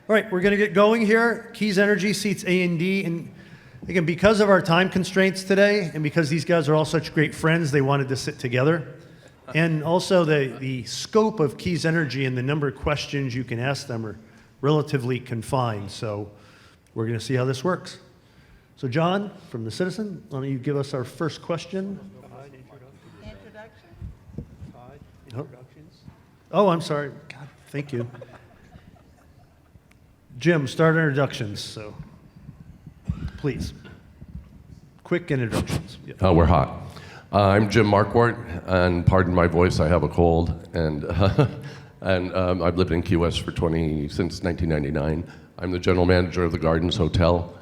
All right, we're going to get going here. Keys Energy, seats A and D. And again, because of our time constraints today, and because these guys are all such great friends, they wanted to sit together. And also the scope of Keys Energy and the number of questions you can ask them are relatively confined. So we're going to see how this works. So John, from the Citizen, why don't you give us our first question? Introduction? Introductions. Oh, I'm sorry. God, thank you. Jim, start introductions, so please. Quick introductions. Yep. We're hot. I'm Jim Marquardt, and pardon my voice, I have a cold, and I've lived in Key West since 1999. I'm the general manager of the Gardens Hotel,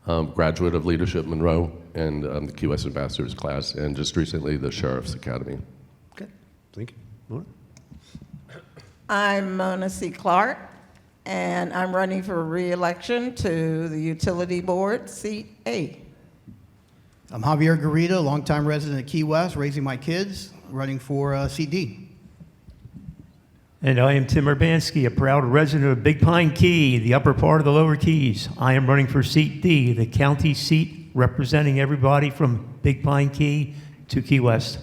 graduate of Leadership Monroe, and the Key West Ambassadors class, and just recently the Sheriff's Academy. Okay, thank you. Mona? I'm Mona C. Clark, and I'm running for re-election to the Utility Board, seat A. I'm Javier Garrido, longtime resident of Key West, raising my kids, running for seat D. And I am Tim Urbanski, a proud resident of Big Pine Key, the upper part of the Lower Keys. I am running for seat D, the county seat representing everybody from Big Pine Key to Key West.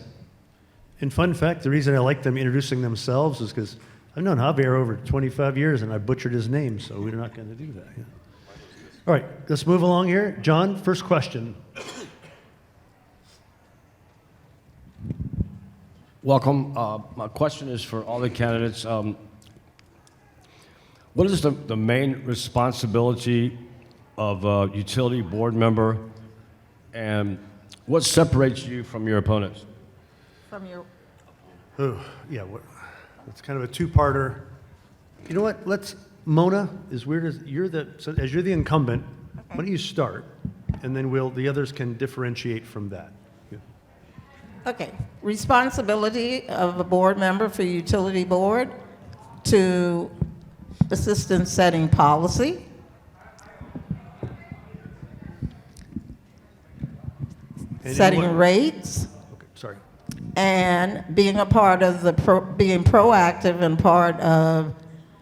And fun fact, the reason I like them introducing themselves is because I've known Javier over 25 years and I butchered his name, so we're not going to do that. Yeah. All right, let's move along here. John, first question. Welcome. My question is for all the candidates. What is the main responsibility of a utility board member, and what separates you from your opponents? From your... Oh, yeah, it's kind of a two-parter. You know what? Mona, as weird as you're the incumbent, why don't you start, and then the others can differentiate from that. Yeah. Okay, responsibility of a board member for utility board to assist in setting policy, setting rates, Okay, sorry. and being a part of being proactive and part of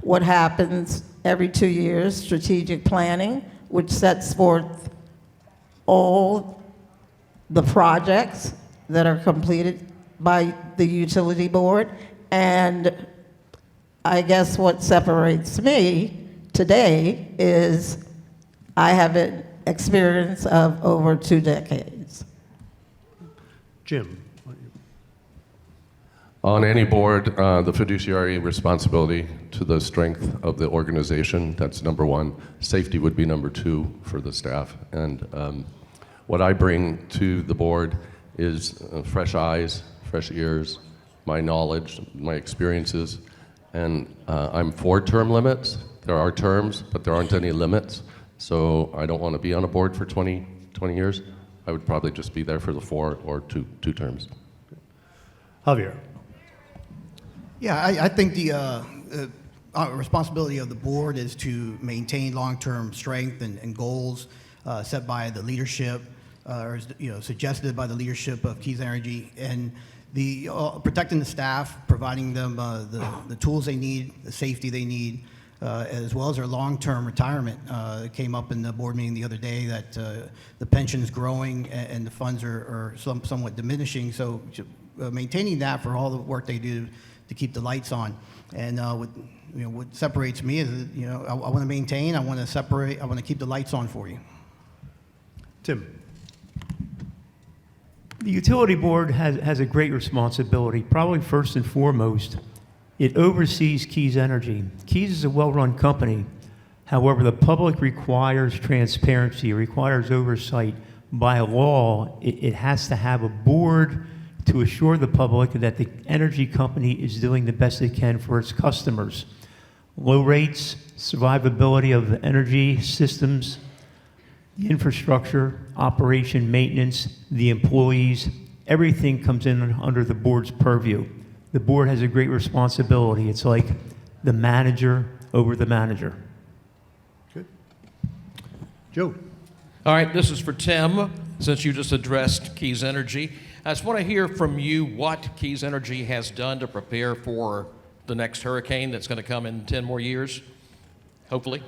what happens every 2 years, strategic planning, which sets forth all the projects that are completed by the utility board. And I guess what separates me today is I have an experience of over 2 decades. Jim. On any board, the fiduciary responsibility to the strength of the organization, that's number one. Safety would be number two for the staff. And what I bring to the board is fresh eyes, fresh ears, my knowledge, my experiences, and I'm for term limits. There are terms, but there aren't any limits. So I don't want to be on a board for 20 years. I would probably just be there for the 4 or 2 terms. Javier. Yeah, I think the responsibility of the board is to maintain long-term strength and goals set by the leadership, or suggested by the leadership of Keys Energy, and the protecting the staff, providing them the tools they need, the safety they need, as well as their long-term retirement. It came up in the board meeting the other day that the pension's growing and the funds are somewhat diminishing. So maintaining that for all the work they do to keep the lights on. And what separates me is I want to maintain, I want to separate, I want to keep the lights on for you. Tim. The utility board has a great responsibility. Probably first and foremost, it oversees Keys Energy. Keys is a well-run company. However, the public requires transparency, it requires oversight. By law, it has to have a board to assure the public that the energy company is doing the best it can for its customers. Low rates, survivability of the energy systems, the infrastructure, operation, maintenance, the employees, everything comes in under the board's purview. The board has a great responsibility. It's like the manager over the manager. Good. Joe. All right, this is for Tim, since you just addressed Keys Energy. I just want to hear from you what Keys Energy has done to prepare for the next hurricane that's going to come in 10 more years. hopefully.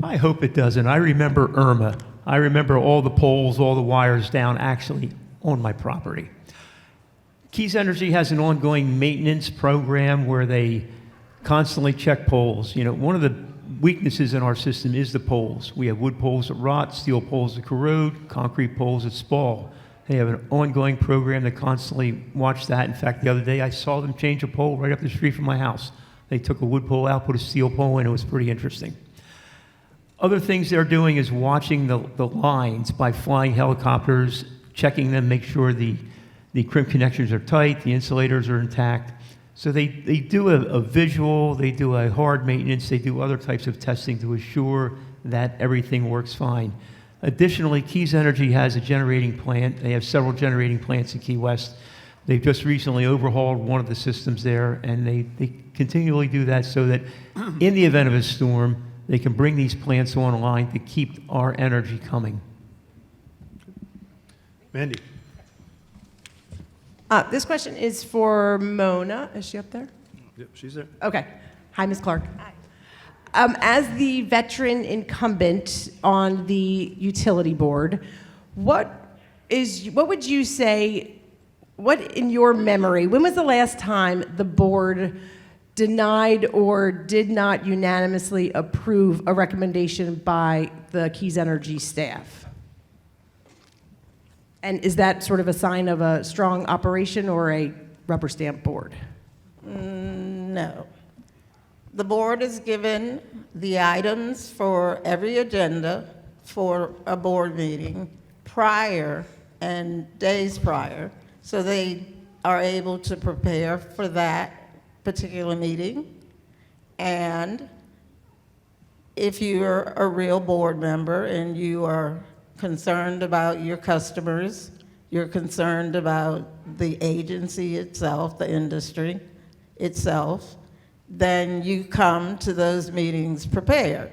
I hope it doesn't. I remember Irma. I remember all the poles, all the wires down actually on my property. Keys Energy has an ongoing maintenance program where they constantly check poles. You know, one of the weaknesses in our system is the poles. We have wood poles that rot, steel poles that corrode, concrete poles that spall. They have an ongoing program that constantly watch that. In fact, the other day I saw them change a pole right up the street from my house. They took a wood pole out, put a steel pole in. It was pretty interesting. Other things they're doing is watching the lines by flying helicopters, checking them, make sure the crimp connections are tight, the insulators are intact. So they do a visual, they do a hard maintenance, they do other types of testing to assure that everything works fine. Additionally, Keys Energy has a generating plant. They have several generating plants in Key West. They've just recently overhauled one of the systems there, and they continually do that so that in the event of a storm, they can bring these plants online to keep our energy coming. Mandy. This question is for Mona. Is she up there? Yep, she's there. Okay. Hi, Ms. Clark. Hi. As the veteran incumbent on the utility board, what would you say, what in your memory, when was the last time the board denied or did not unanimously approve a recommendation by the Keys Energy staff? And is that sort of a sign of a strong operation or a rubber stamp board? No. The board is given the items for every agenda for a board meeting prior and days prior, so they are able to prepare for that particular meeting. And if you're a real board member and you are concerned about your customers, you're concerned about the agency itself, the industry itself, then you come to those meetings prepared.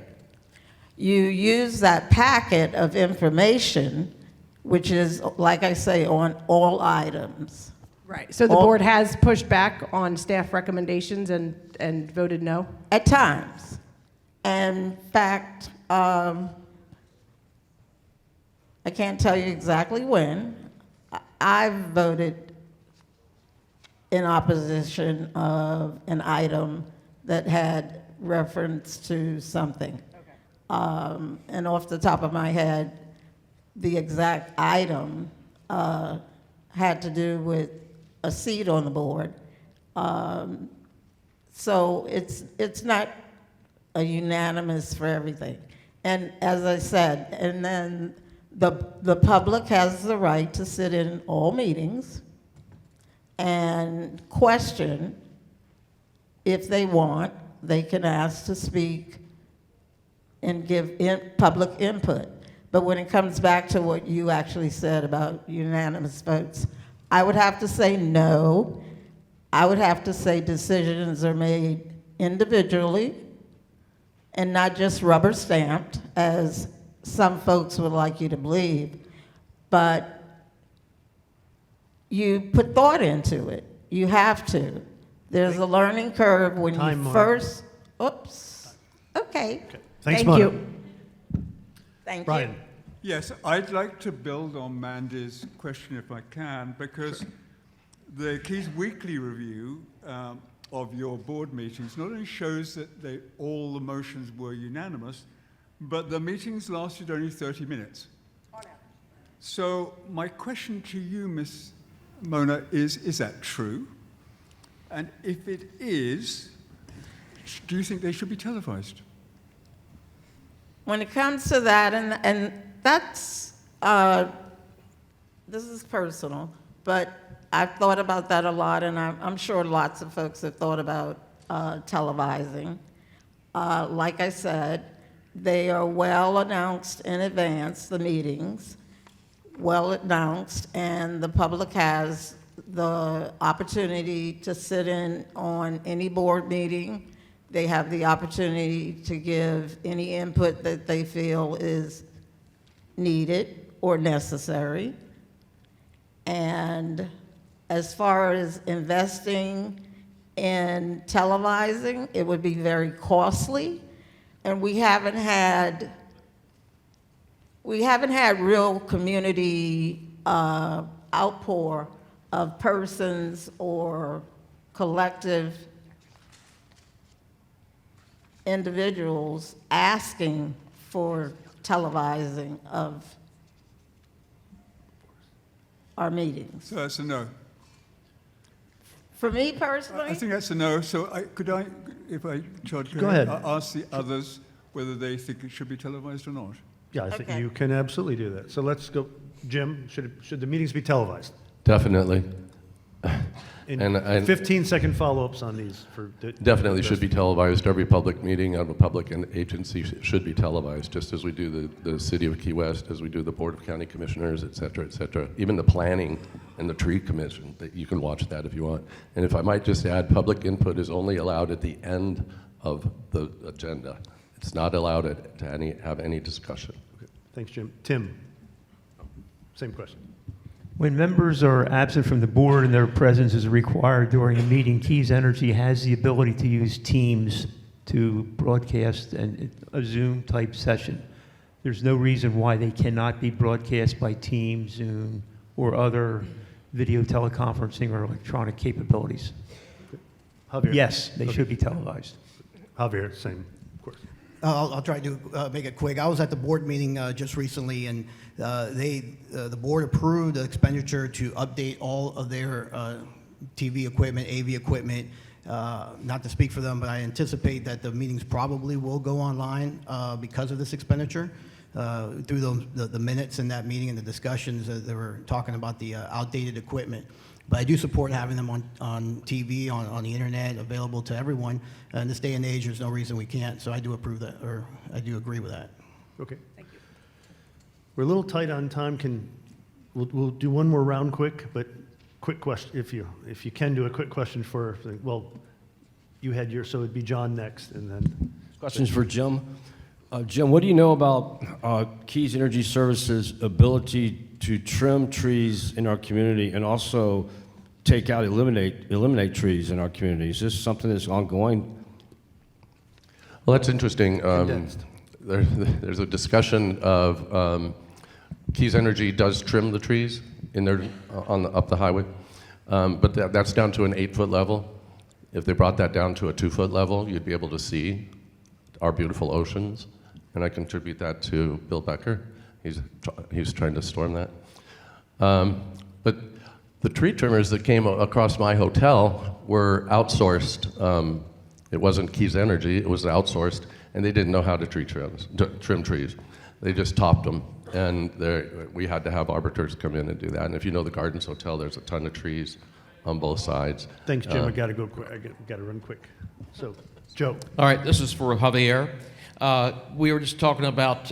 You use that packet of information, which is, like I say, on all items. Right. So the board has pushed back on staff recommendations and voted no? At times. In fact, I can't tell you exactly when. I voted in opposition of an item that had reference to something. Okay. And off the top of my head, the exact item had to do with a seat on the board. So it's not a unanimous for everything. And as I said, and then the public has the right to sit in all meetings and question. If they want, they can ask to speak and give public input. But when it comes back to what you actually said about unanimous votes, I would have to say no. I would have to say decisions are made individually and not just rubber stamped, as some folks would like you to believe, but you put thought into it. You have to. There's a learning curve when Time, you Mona. first, oops, okay. Thanks, Thank Mona. you. Thank Brian. you. Yes, I'd like to build on Mandy's question if I can, because the Keys Weekly Review of your board meetings not only shows that all the motions were unanimous, but the meetings lasted only 30 minutes. So my question to you, Ms. Mona, is that true? And if it is, do you think they should be televised? When it comes to that, and that's, this is personal, but I've thought about that a lot, and I'm sure lots of folks have thought about televising. Like I said, they are well announced in advance, the meetings, well announced, and the public has the opportunity to sit in on any board meeting. They have the opportunity to give any input that they feel is needed or necessary. And as far as investing in televising. It would be very costly, and we haven't had real community outpour of persons or collective individuals asking for televising of our meetings. So that's a no. For me I personally, think that's a no. So if I charge, Go ahead. ask the others whether they think it should be televised or not. Yeah, I think Okay. you can absolutely do that. So let's go, Jim, should the meetings be televised? Definitely. And And 15-second follow-ups on these for. Definitely should be televised. Every public meeting of a public agency should be televised, just as we do the City of Key West, as we do the Board of County Commissioners, et cetera, et cetera. Even the Planning and the Tree Commission, that you can watch that if you want. And if I might just add, public input is only allowed at the end of the agenda. It's not allowed to have any discussion. Thanks, Jim. Tim, same question. When members are absent from the board and their presence is required during a meeting, Keys Energy has the ability to use Teams to broadcast a Zoom-type session. There's no reason why they cannot be broadcast by Teams, Zoom, or other video teleconferencing or electronic capabilities. Javier? Yes, they should be televised. Javier, same, of course. I'll try to make it quick. I was at the board meeting just recently, and the board approved the expenditure to update all of their TV equipment, AV equipment. Not to speak for them, but I anticipate that the meetings probably will go online because of this expenditure. Through the minutes in that meeting and the discussions, they were talking about the outdated equipment. But I do support having them on TV, on the internet, available to everyone. In this day and age, there's no reason we can't. So I do approve that, or I do agree with that. Okay. Thank you. We're a little tight on time. We'll do one more round quick, but quick question, if you can do a quick question for, well, you had your, so it'd be John next, and then. Questions for Jim. Jim, what do you know about Keys Energy Services' ability to trim trees in our community and also eliminate trees in our community? Is this something that's ongoing? Well, that's interesting. Condensed. There's a discussion of Keys Energy does trim the trees in their up the highway, but that's down to an 8-foot level. If they brought that down to a 2-foot level, you'd be able to see our beautiful oceans, and I contribute that to Bill Becker. He's trying to storm that. But the tree trimmers that came across my hotel were outsourced. It wasn't Keys Energy, it was outsourced, and they didn't know how to trim trees. They just topped them, and we had to have arbiters come in and do that. And if you know the Gardens Hotel, there's a ton of trees on both sides. Thanks, Jim. I got to go quick. I got to run quick. So, Joe. All right, this is for Javier. We were just talking about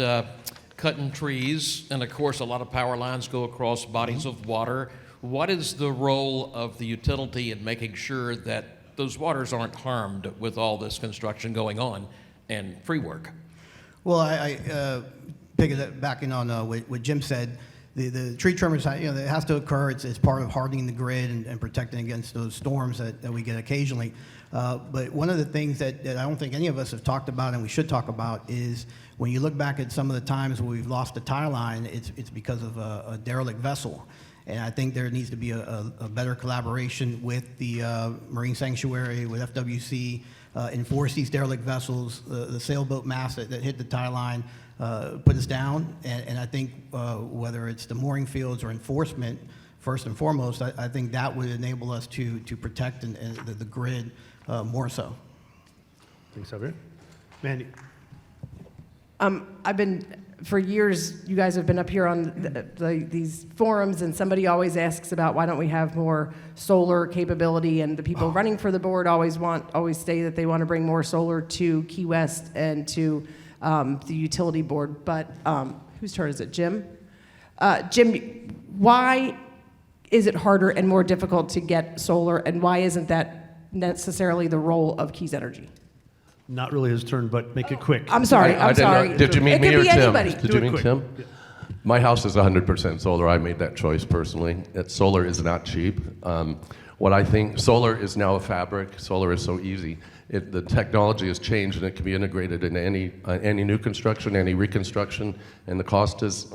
cutting trees, and of course, a lot of power lines go across bodies of water. What is the role of the utility in making sure that those waters aren't harmed with all this construction going on and free work? Well, I piggybacking on what Jim said, the tree trimmers, it has to occur. It's part of hardening the grid and protecting against those storms that we get occasionally. But one of the things that I don't think any of us have talked about and we should talk about is when you look back at some of the times where we've lost a tie line, it's because of a derelict vessel. And I think there needs to be a better collaboration with the Marine Sanctuary, with FWC, enforce these derelict vessels, the sailboat mast that hit the tie line, put us down. And I think whether it's the mooring fields or enforcement, first and foremost, I think that would enable us to protect the grid more so. Thanks, Javier. Mandy. I've been, for years, you guys have been up here on these forums, and somebody always asks about why don't we have more solar capability, and the people running for the board always say that they want to bring more solar to Key West and to the utility board. But whose turn is it, Jim? Jim, why is it harder and more difficult to get solar, and why isn't that necessarily the role of Keys Energy? Not really his turn, but make it quick. I'm sorry. I didn't know. Did you mean It me could or be Tim? anybody. Did Do you it mean quick. Tim? Yeah. My house is 100% solar. I made that choice personally. Solar is not cheap. What I think, solar is now a fabric. Solar is so easy. The technology has changed, and it can be integrated into any new construction, any reconstruction, and the cost is,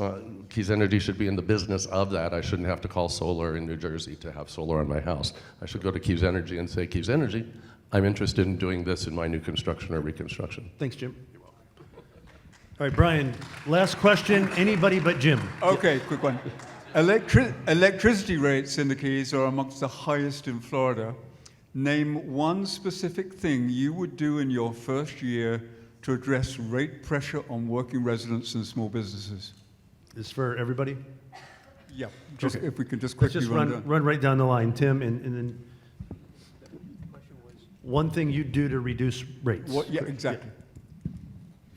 Keys Energy should be in the business of that. I shouldn't have to call solar in New Jersey to have solar on my house. I should go to Keys Energy and say, Keys Energy, I'm interested in doing this in my new construction or reconstruction. Thanks, Jim. All right, Brian, last question, anybody but Jim. Okay, quick one. Electricity rates in the Keys are amongst the highest in Florida. Name one specific thing you would do in your first year to address rate pressure on working residents and small businesses. Is for everybody? Yeah, just Okay. if we could just Let's quickly just run down. run right down the line, Tim, and then one thing you'd do to reduce rates. Yeah, exactly.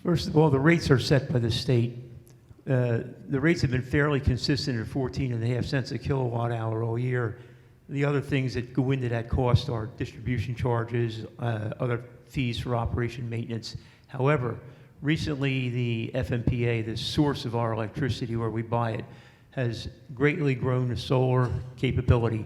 First of all, the rates are set by the state. The rates have been fairly consistent at 14.5 cents a kilowatt hour all year. The other things that go into that cost are distribution charges, other fees for operation maintenance. However, recently the FMPA, the source of our electricity where we buy it, has greatly grown the solar capability.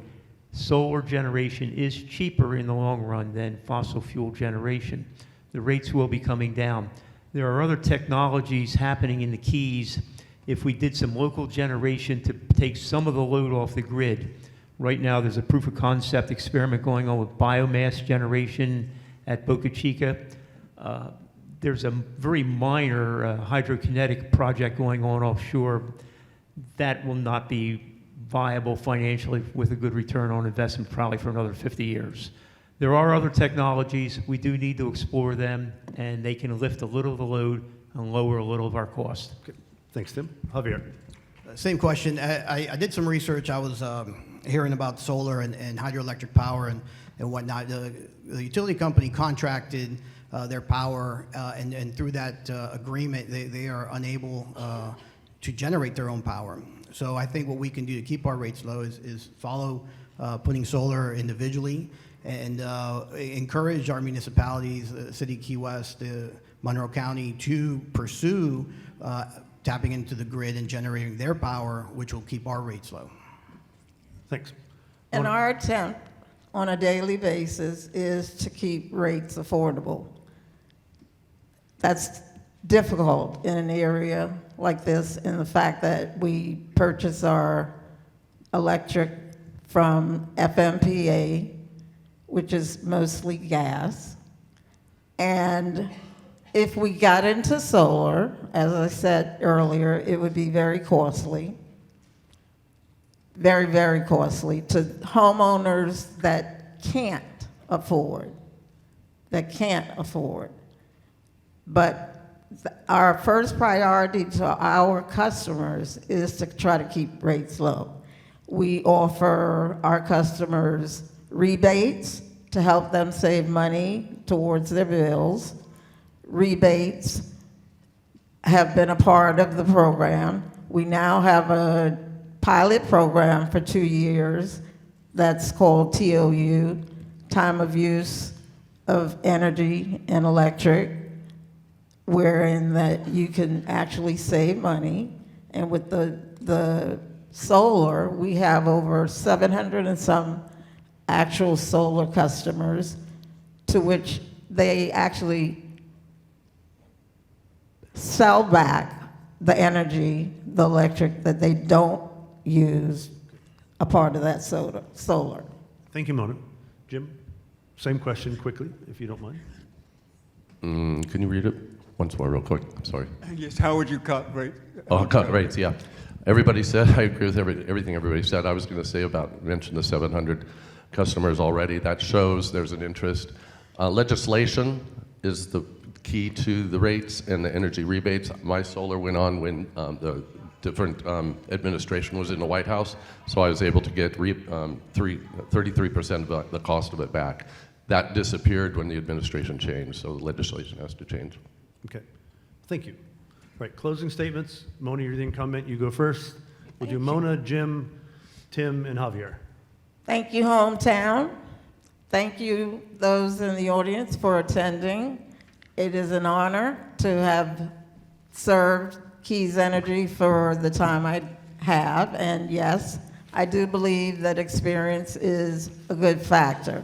Solar generation is cheaper in the long run than fossil fuel generation. The rates will be coming down. There are other technologies happening in the Keys. If we did some local generation to take some of the load off the grid, right now there's a proof of concept experiment going on with biomass generation at Boca Chica. There's a very minor hydrokinetic project going on offshore. That will not be viable financially with a good return on investment probably for another 50 years. There are other technologies. We do need to explore them, and they can lift a little of the load and lower a little of our cost. Okay. Thanks, Tim. Javier. Same question. I did some research. I was hearing about solar and hydroelectric power and whatnot. The utility company contracted their power, and through that agreement, they are unable to generate their own power. So I think what we can do to keep our rates low is follow putting solar individually and encourage our municipalities, the City of Key West, Monroe County, to pursue tapping into the grid and generating their power, which will keep our rates low. Thanks. And our attempt on a daily basis is to keep rates affordable. That's difficult in an area like this, in the fact that we purchase our electric from FMPA, which is mostly gas. And if we got into solar, as I said earlier, it would be very costly. Very, very costly to homeowners that can't afford. But our first priority to our customers is to try to keep rates low. We offer our customers rebates to help them save money towards their bills. Rebates have been a part of the program. We now have a pilot program for 2 years that's called TOU, Time of Use of Energy and Electric, wherein that you can actually save money. And with the solar, we have over 700 and some actual solar customers, to which they actually sell back the energy, the electric that they don't use a part of that solar. Thank you, Mona. Jim, same question quickly, if you don't mind. Can you read it once more real quick? I'm sorry. Yes, how would you cut rate? Oh, cut rates, yeah. Everybody said, I agree with everything everybody said. I was going to say mention the 700 customers already. That shows there's an interest. Legislation is the key to the rates and the energy rebates. My solar went on when the different administration was in the White House, so I was able to get 33% of the cost of it back. That disappeared when the administration changed, so the legislation has to change. Okay. Thank you. All right, closing statements. Mona, you didn't comment. You go first. We'll do Mona, Jim, Tim, and Javier. Thank you, HomeTown. Thank you, those in the audience, for attending. It is an honor to have served Keys Energy for the time I have, and yes, I do believe that experience is a good factor.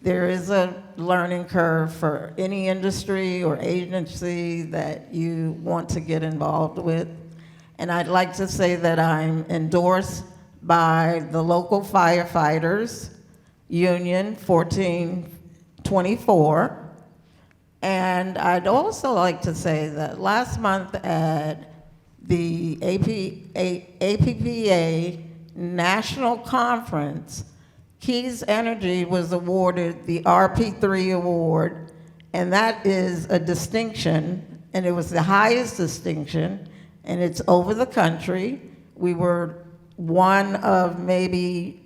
There is a learning curve for any industry or agency that you want to get involved with. And I'd like to say that I'm endorsed by the local firefighters union 1424. And I'd also like to say that last month at the APPA National Conference, Keys Energy was awarded the RP3 award, and that is a distinction, and it was the highest distinction, and it's over the country. We were one of maybe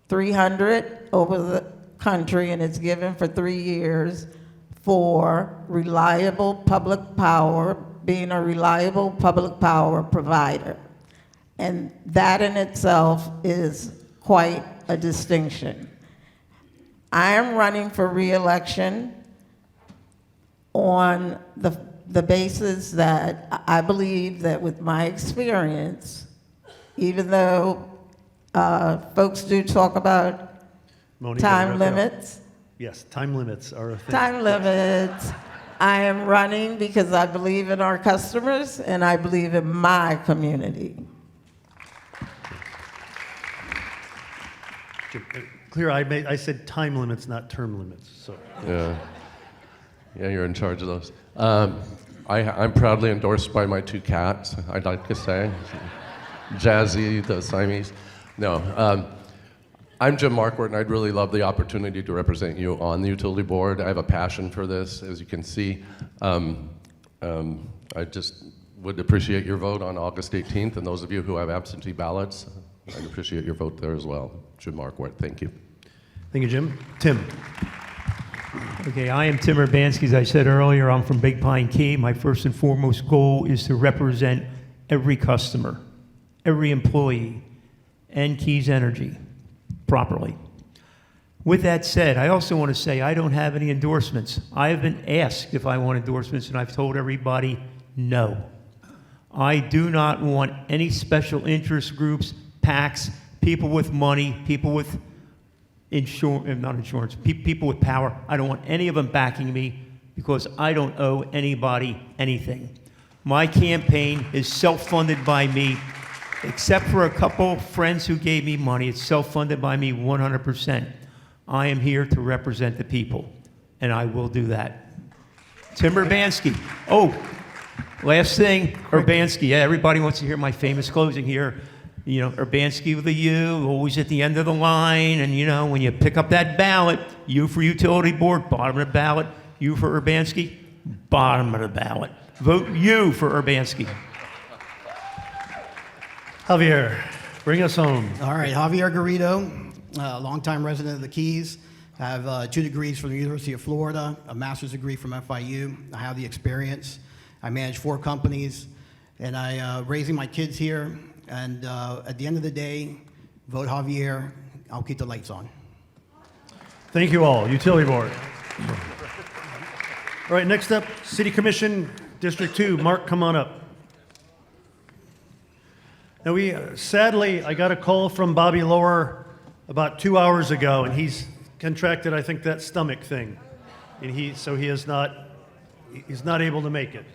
300 over the country, and it's given for 3 years for reliable public power, being a reliable public power provider. And that in itself is quite a distinction. I am running for re-election on the basis that I believe that with my experience, even though folks do talk about Monica, time wrap it up. limits, Yes, time limits are a thing. time limits, I am running because I believe in our customers and I believe in my community. Clear, I said time limits, not term limits, so. Yeah. Yeah, you're in charge of those. I'm proudly endorsed by my 2 cats, I'd like to say. Jazzy, the Siamese. No. I'm Jim Markwart, and I'd really love the opportunity to represent you on the utility board. I have a passion for this, as you can see. I just would appreciate your vote on August 18th, and those of you who have absentee ballots, I'd appreciate your vote there as well. Jim Markwart, thank you. Thank you, Jim. Tim. Okay, I am Tim Urbanski. As I said earlier, I'm from Big Pine Key. My first and foremost goal is to represent every customer, every employee, and Keys Energy properly. With that said, I also want to say I don't have any endorsements. I have been asked if I want endorsements, and I've told everybody no. I do not want any special interest groups, PACs, people with money, people with people with power. I don't want any of them backing me because I don't owe anybody anything. My campaign is self-funded by me, except for a couple friends who gave me money. It's self-funded by me 100%. I am here to represent the people, and I will do that. Tim Urbanski. Oh, last thing, Urbanski. Yeah, everybody wants to hear my famous closing here. You know, Urbanski with a U, always at the end of the line. And, you know, when you pick up that ballot, U for utility board, bottom of the ballot. U for Urbanski, bottom of the ballot. Vote U for Urbanski. Javier, bring us home. All right, Javier Garrido, longtime resident of the Keys. I have 2 degrees from the University of Florida, a master's degree from FIU. I have the experience. I manage 4 companies, and I raising my kids here. And at the end of the day, vote Javier. I'll keep the lights on. Thank you all. Utility Board. All right, next up, City Commission, District 2. Mark, come on up. Now, sadly, I got a call from Bobby Lower about 2 hours ago, and he's contracted, I think, that stomach thing. And he's not able to make it.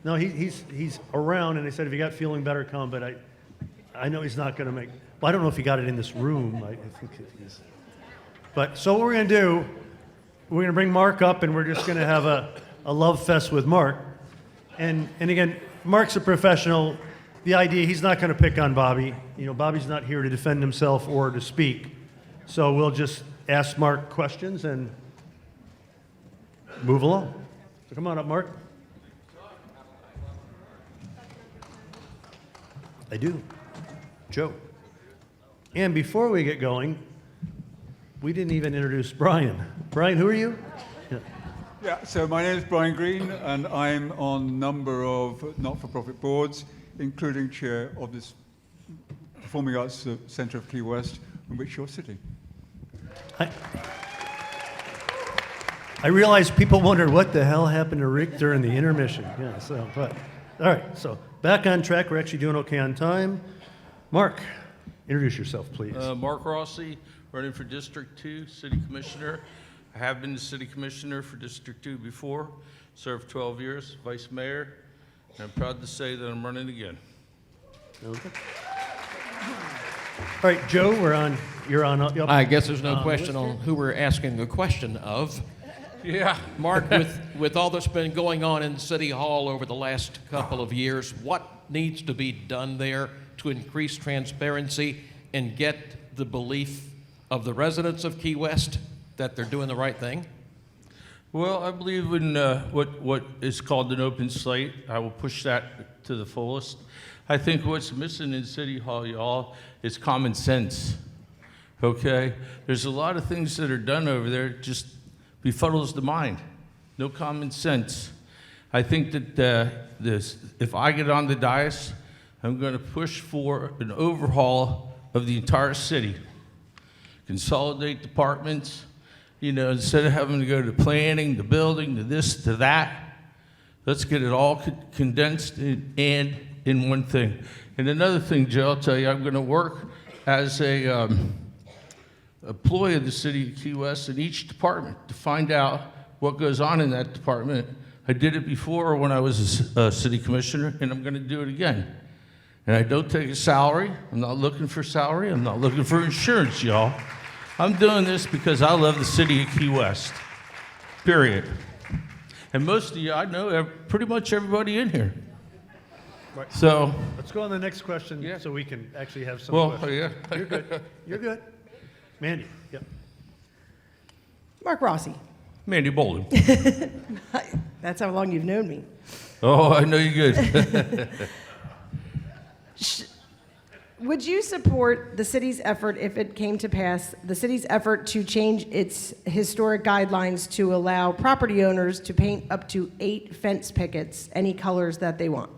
No, he's around, and they said if he got feeling better, come. But I know he's not going to make. Well, I don't know if he got it in this room. I think he's. But so what we're going to do, we're going to bring Mark up, and we're just going to have a love fest with Mark. And again, Mark's a professional. The idea, he's not going to pick on Bobby. You know, Bobby's not here to defend himself or to speak. So we'll just ask Mark questions and move along. So come on up, Mark. I do. Joe. And before we get going, we didn't even introduce Brian. Brian, who are you? Yeah. Yeah, so my name is Brian Green, and I'm on a number of not-for-profit boards, including chair of this Performing Arts Centre of Key West, in which you're sitting. I realize people wondered what the hell happened to Rick during the intermission. Yeah, but all right, so back on track. We're actually doing okay on time. Mark. Introduce yourself, please. Mark Rossi, running for District 2, City Commissioner. I have been the City Commissioner for District 2 before, served 12 years, Vice Mayor, and I'm proud to say that I'm running again. Okay. All right, Joe, you're on. Up. I guess there's no question on who we're asking the question of. Yeah. Mark, with all that's been going on in City Hall over the last couple of years, what needs to be done there to increase transparency and get the belief of the residents of Key West that they're doing the right thing? Well, I believe in what is called an open slate. I will push that to the fullest. I think what's missing in City Hall, y'all, is common sense. Okay? There's a lot of things that are done over there just befuddles the mind. No common sense. I think that if I get on the dais, I'm going to push for an overhaul of the entire city. Consolidate departments, instead of having to go to planning, to building, to this, to that. Let's get it all condensed and in one thing. And another thing, Joe, I'll tell you, I'm going to work as a employee of the city of Key West in each department to find out what goes on in that department. I did it before when I was a city commissioner, and I'm going to do it again. And I don't take a salary. I'm not looking for salary. I'm not looking for insurance, y'all. I'm doing this because I love the city of Key West, period. And most of you, I know pretty much everybody in here. Right. So Let's go on to the next question Yeah. so we can actually have some well, questions. yeah. You're good. You're good. Mandy, yep. Mark Rossi. Mandy Bolden. That's how long you've known me. Oh, I know you good. Would you support the city's effort, if it came to pass, the city's effort to change its historic guidelines to allow property owners to paint up to 8 fence pickets any colors that they want?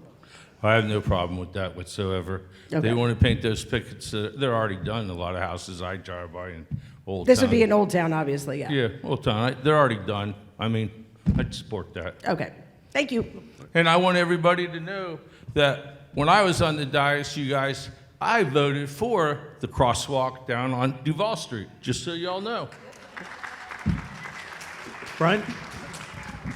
I have no problem with that whatsoever. Okay. They want to paint those pickets. They're already done in a lot of houses I drive by in Old This Town. would be in Old Town, obviously, yeah. Yeah, Old Town. They're already done. I mean, I'd support that. Okay, thank you. And I want everybody to know that when I was on the dais, you guys, I voted for the crosswalk down on Duval Street, just so y'all know. Brian?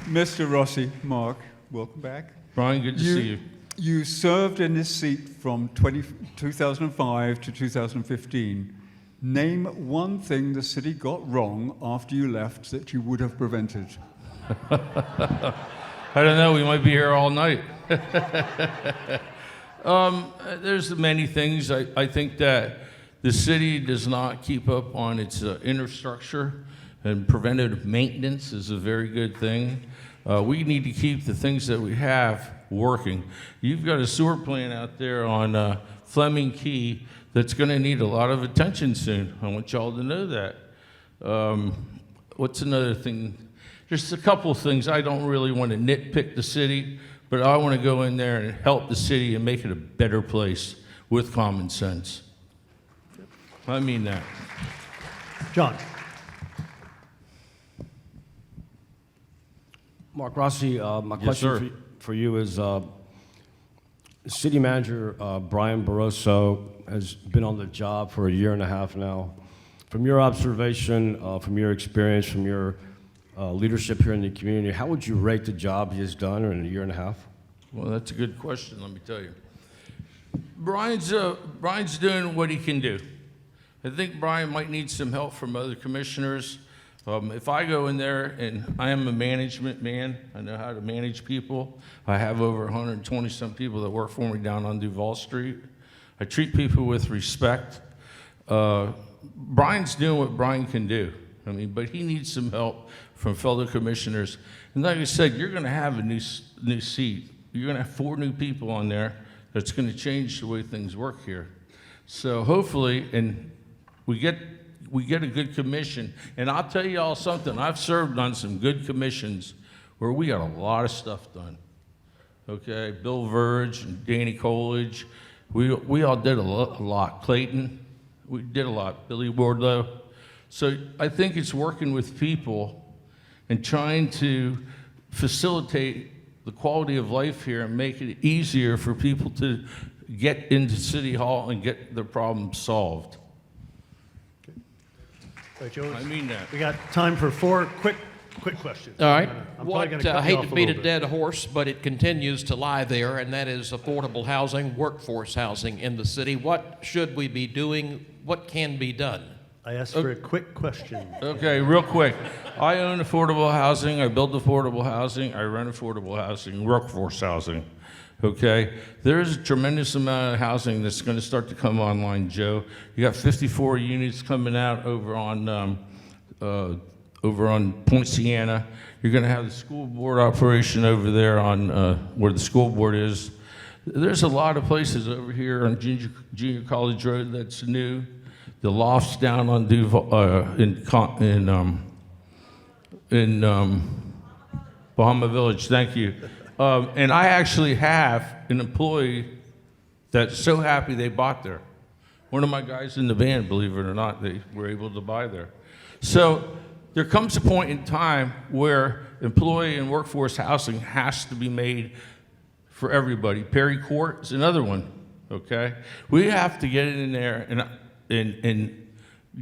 Mr. Rossi, Mark, welcome back. Brian, good to see you. You served in this seat from 2005 to 2015. Name one thing the city got wrong after you left that you would have prevented. I don't know. We might be here all night. There's many things. I think that the city does not keep up on its infrastructure, and preventative maintenance is a very good thing. We need to keep the things that we have working. You've got a sewer plant out there on Fleming Key that's going to need a lot of attention soon. I want y'all to know that. What's another thing? Just a couple of things. I don't really want to nitpick the city, but I want to go in there and help the city and make it a better place with common sense. I mean that. John? Mark Rossi, my Yes, question sir. for you is, City Manager Brian Barroso has been on the job for 1.5 years now. From your observation, from your experience, from your leadership here in the community, how would you rate the job he has done in 1.5 years? Well, that's a good question, let me tell you. Brian's doing what he can do. I think Brian might need some help from other commissioners. If I go in there, and I am a management man, I know how to manage people. I have over 120-some people that work for me down on Duval Street. I treat people with respect. Brian's doing what Brian can do. I mean, but he needs some help from fellow commissioners. And like I said, you're going to have a new seat. You're going to have 4 new people on there that's going to change the way things work here. So hopefully, and we get a good commission. And I'll tell you all something. I've served on some good commissions where we got a lot of stuff done. Okay, Bill Verge and Danny Coolidge, we all did a lot. Clayton, we did a lot. Billy Wardlow. So I think it's working with people and trying to facilitate the quality of life here and make it easier for people to get into City Hall and get their problem solved. All right, Joe, I mean that. we got time for 4 quick questions. All right. I'm probably What, gonna cut I you hate off to a beat a little bit. dead horse, but it continues to lie there, and that is affordable housing, workforce housing in the city. What should we be doing? What can be done? I asked for a quick question. Okay, real quick. I own affordable housing, I build affordable housing, I rent affordable housing, workforce housing. Okay? There's a tremendous amount of housing that's going to start to come online, Joe. You got 54 units coming out over on Point Sienna. You're going to have the school board operation over there on where the school board is. There's a lot of places over here on Junior College Road that's new. The lofts down on Duval, in Bahama Village. Thank you. And I actually have an employee that's so happy they bought there. One of my guys in the band, believe it or not, they were able to buy there. So there comes a point in time where employee and workforce housing has to be made for everybody. Perry Court is another one, okay? We have to get it in there and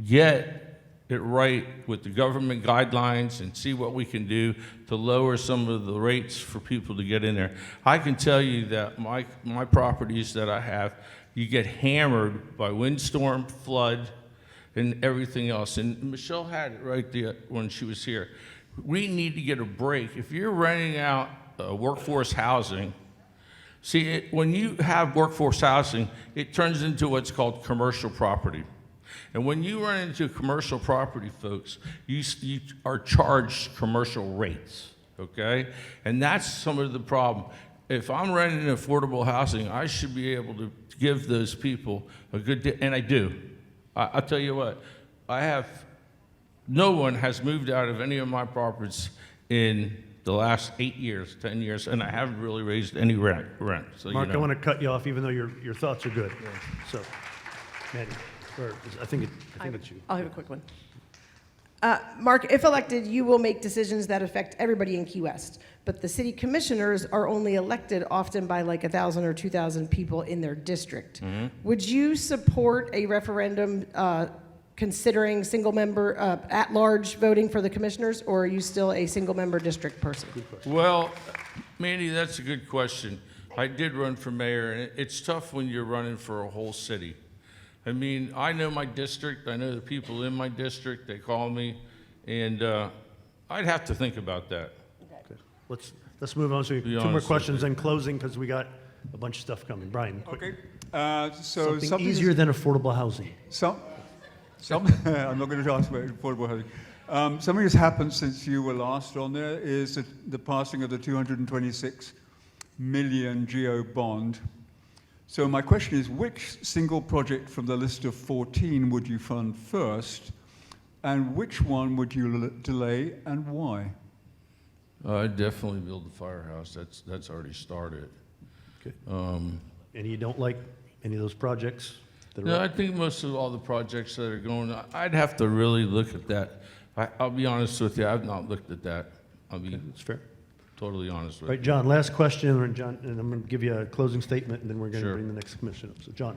get it right with the government guidelines and see what we can do to lower some of the rates for people to get in there. I can tell you that my properties that I have, you get hammered by windstorm, flood, and everything else. And Michelle had it right there when she was here. We need to get a break. If you're renting out workforce housing, see, when you have workforce housing, it turns into what's called commercial property. And when you run into commercial property, folks, you are charged commercial rates, okay? And that's some of the problem. If I'm renting affordable housing, I should be able to give those people a good day, and I do. I'll tell you what, no one has moved out of any of my properties in the last 8 years, 10 years, and I haven't really raised any rent. So, Mark, you know. I want to cut you off, even though your thoughts are good. So, Maddie, or I think it's you. I'll have a quick one. Mark, if elected, you will make decisions that affect everybody in Key West, but the city commissioners are only elected often by like 1,000 or 2,000 people in their district. Mm-hmm. Would you support a referendum considering single-member, at-large voting for the commissioners, or are you still a single-member district person? Well, Mandy, that's a good question. I did run for mayor, and it's tough when you're running for a whole city. I mean, I know my district, I know the people in my district, they call me, and I'd have to think about that. Okay. Let's move on to Be 2 more honest questions with and closing, because we got a bunch of stuff coming. Brian, quick. Okay. So Something easier than affordable housing. I'm not going to ask about affordable housing. Something has happened since you were last on there is the passing of the 226 million GO bond. So my question is, which single project from the list of 14 would you fund first, and which one would you delay, and why? I'd definitely build the firehouse. That's already started. Okay. And you don't like any of those projects? That are No, I think most of all the projects that are going, I'd have to really look at that. I'll be honest with you, I've not looked at that. I'll be That's fair. totally honest with Right, John, last question, and John, and I'm going to give you a closing statement, and then we're going to Sure. bring the next commission up. So, John.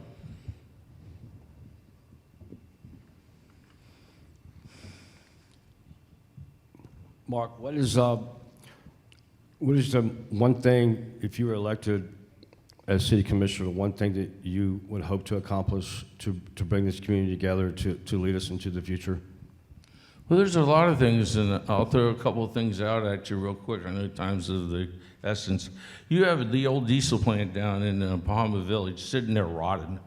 Mark, what is the one thing, if you were elected as city commissioner, one thing that you would hope to accomplish to bring this community together to lead us into the future? Well, there's a lot of things, and I'll throw a couple of things out at you real quick. I know time's of the essence. You have the old diesel plant down in Bahama Village sitting there rotting.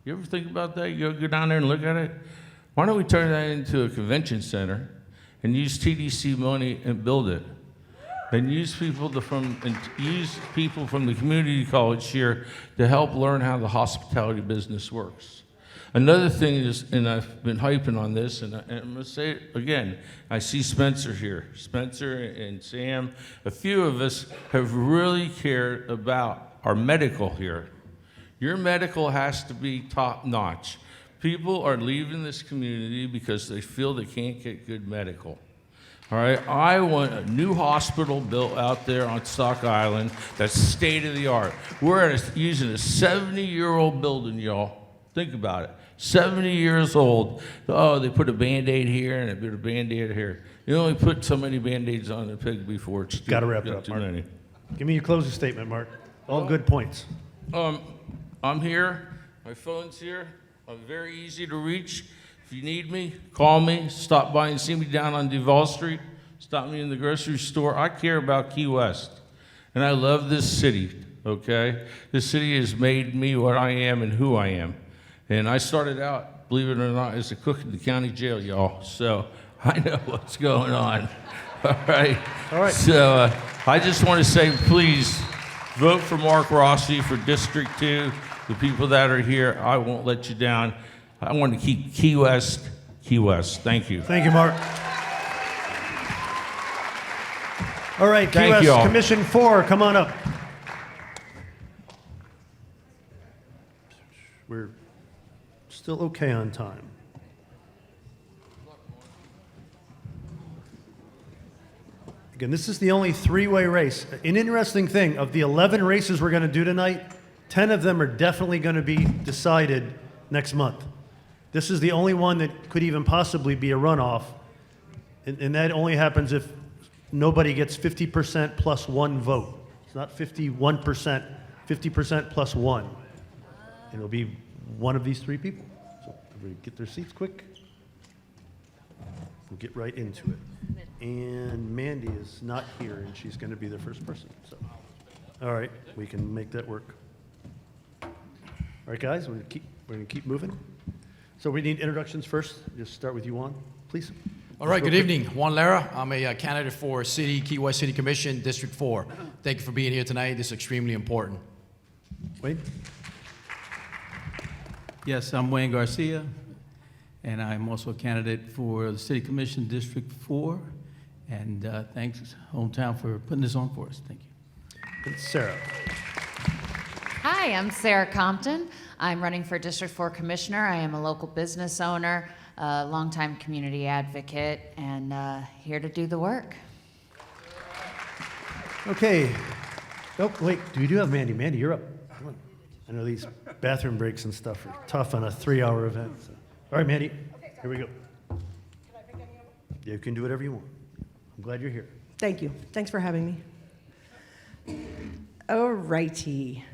You ever think about that? You go down there and look at it? Why don't we turn that into a convention center and use TDC money and build it? And use people from the community college here to help learn how the hospitality business works. Another thing is, and I've been hyping on this, and I'm going to say it again, I see Spencer here. Spencer and Sam, a few of us have really cared about our medical here. Your medical has to be top notch. People are leaving this community because they feel they can't get good medical. All right, I want a new hospital built out there on Stock Island that's state of the art. We're using a 70-year-old building, y'all. Think about it. 70 years old. Oh, they put a Band-Aid here and they put a Band-Aid here. You only put so many Band-Aids on a pig before it's Gotta wrap it up, too Mark. many. Give me your closing statement, Mark. All good points. I'm here. My phone's here. I'm very easy to reach. If you need me, call me. Stop by and see me down on Duval Street. Stop me in the grocery store. I care about Key West. And I love this city, okay? This city has made me what I am and who I am. And I started out, believe it or not, as a cook in the county jail, y'all. So I know what's going on. All right? All right. So I just want to say, please, vote for Mark Rossi for District 2. The people that are here, I won't let you down. I want to keep Key West, Key West. Thank you. Thank you, Mark. All right, Key Thank West you all. Commission 4, come on up. We're still okay on time. Again, this is the only three-way race. An interesting thing, of the 11 races we're going to do tonight, 10 of them are definitely going to be decided next month. This is the only one that could even possibly be a runoff, and that only happens if nobody gets 50% plus one vote. It's not 51%, 50% plus one. And it'll be one of these three people. So everybody get their seats quick. We'll get right into it. And Mandy is not here, and she's going to be the first person. So, all right, we can make that work. All right, guys, we're going to keep moving. So we need introductions first. Just start with you, Juan, please. All right, good evening. Juan Lara. I'm a candidate for Key West City Commission, District 4. Thank you for being here tonight. This is extremely important. Wayne? Yes, I'm Wayne Garcia, and I'm also a candidate for the City Commission, District 4. And thanks, HomeTown, for putting this on for us. Thank you. And Sarah. Hi, I'm Sarah Compton. I'm running for District 4 Commissioner. I am a local business owner, a longtime community advocate, and here to do the work. Okay. Oh, wait, we do have Mandy. Mandy, you're up. Come on. I know these bathroom breaks and stuff are tough on a 3-hour event. So. All right, Mandy, here we go. Can I pick any of them? You can do whatever you want. I'm glad you're here. Thank you. Thanks for having me. All righty.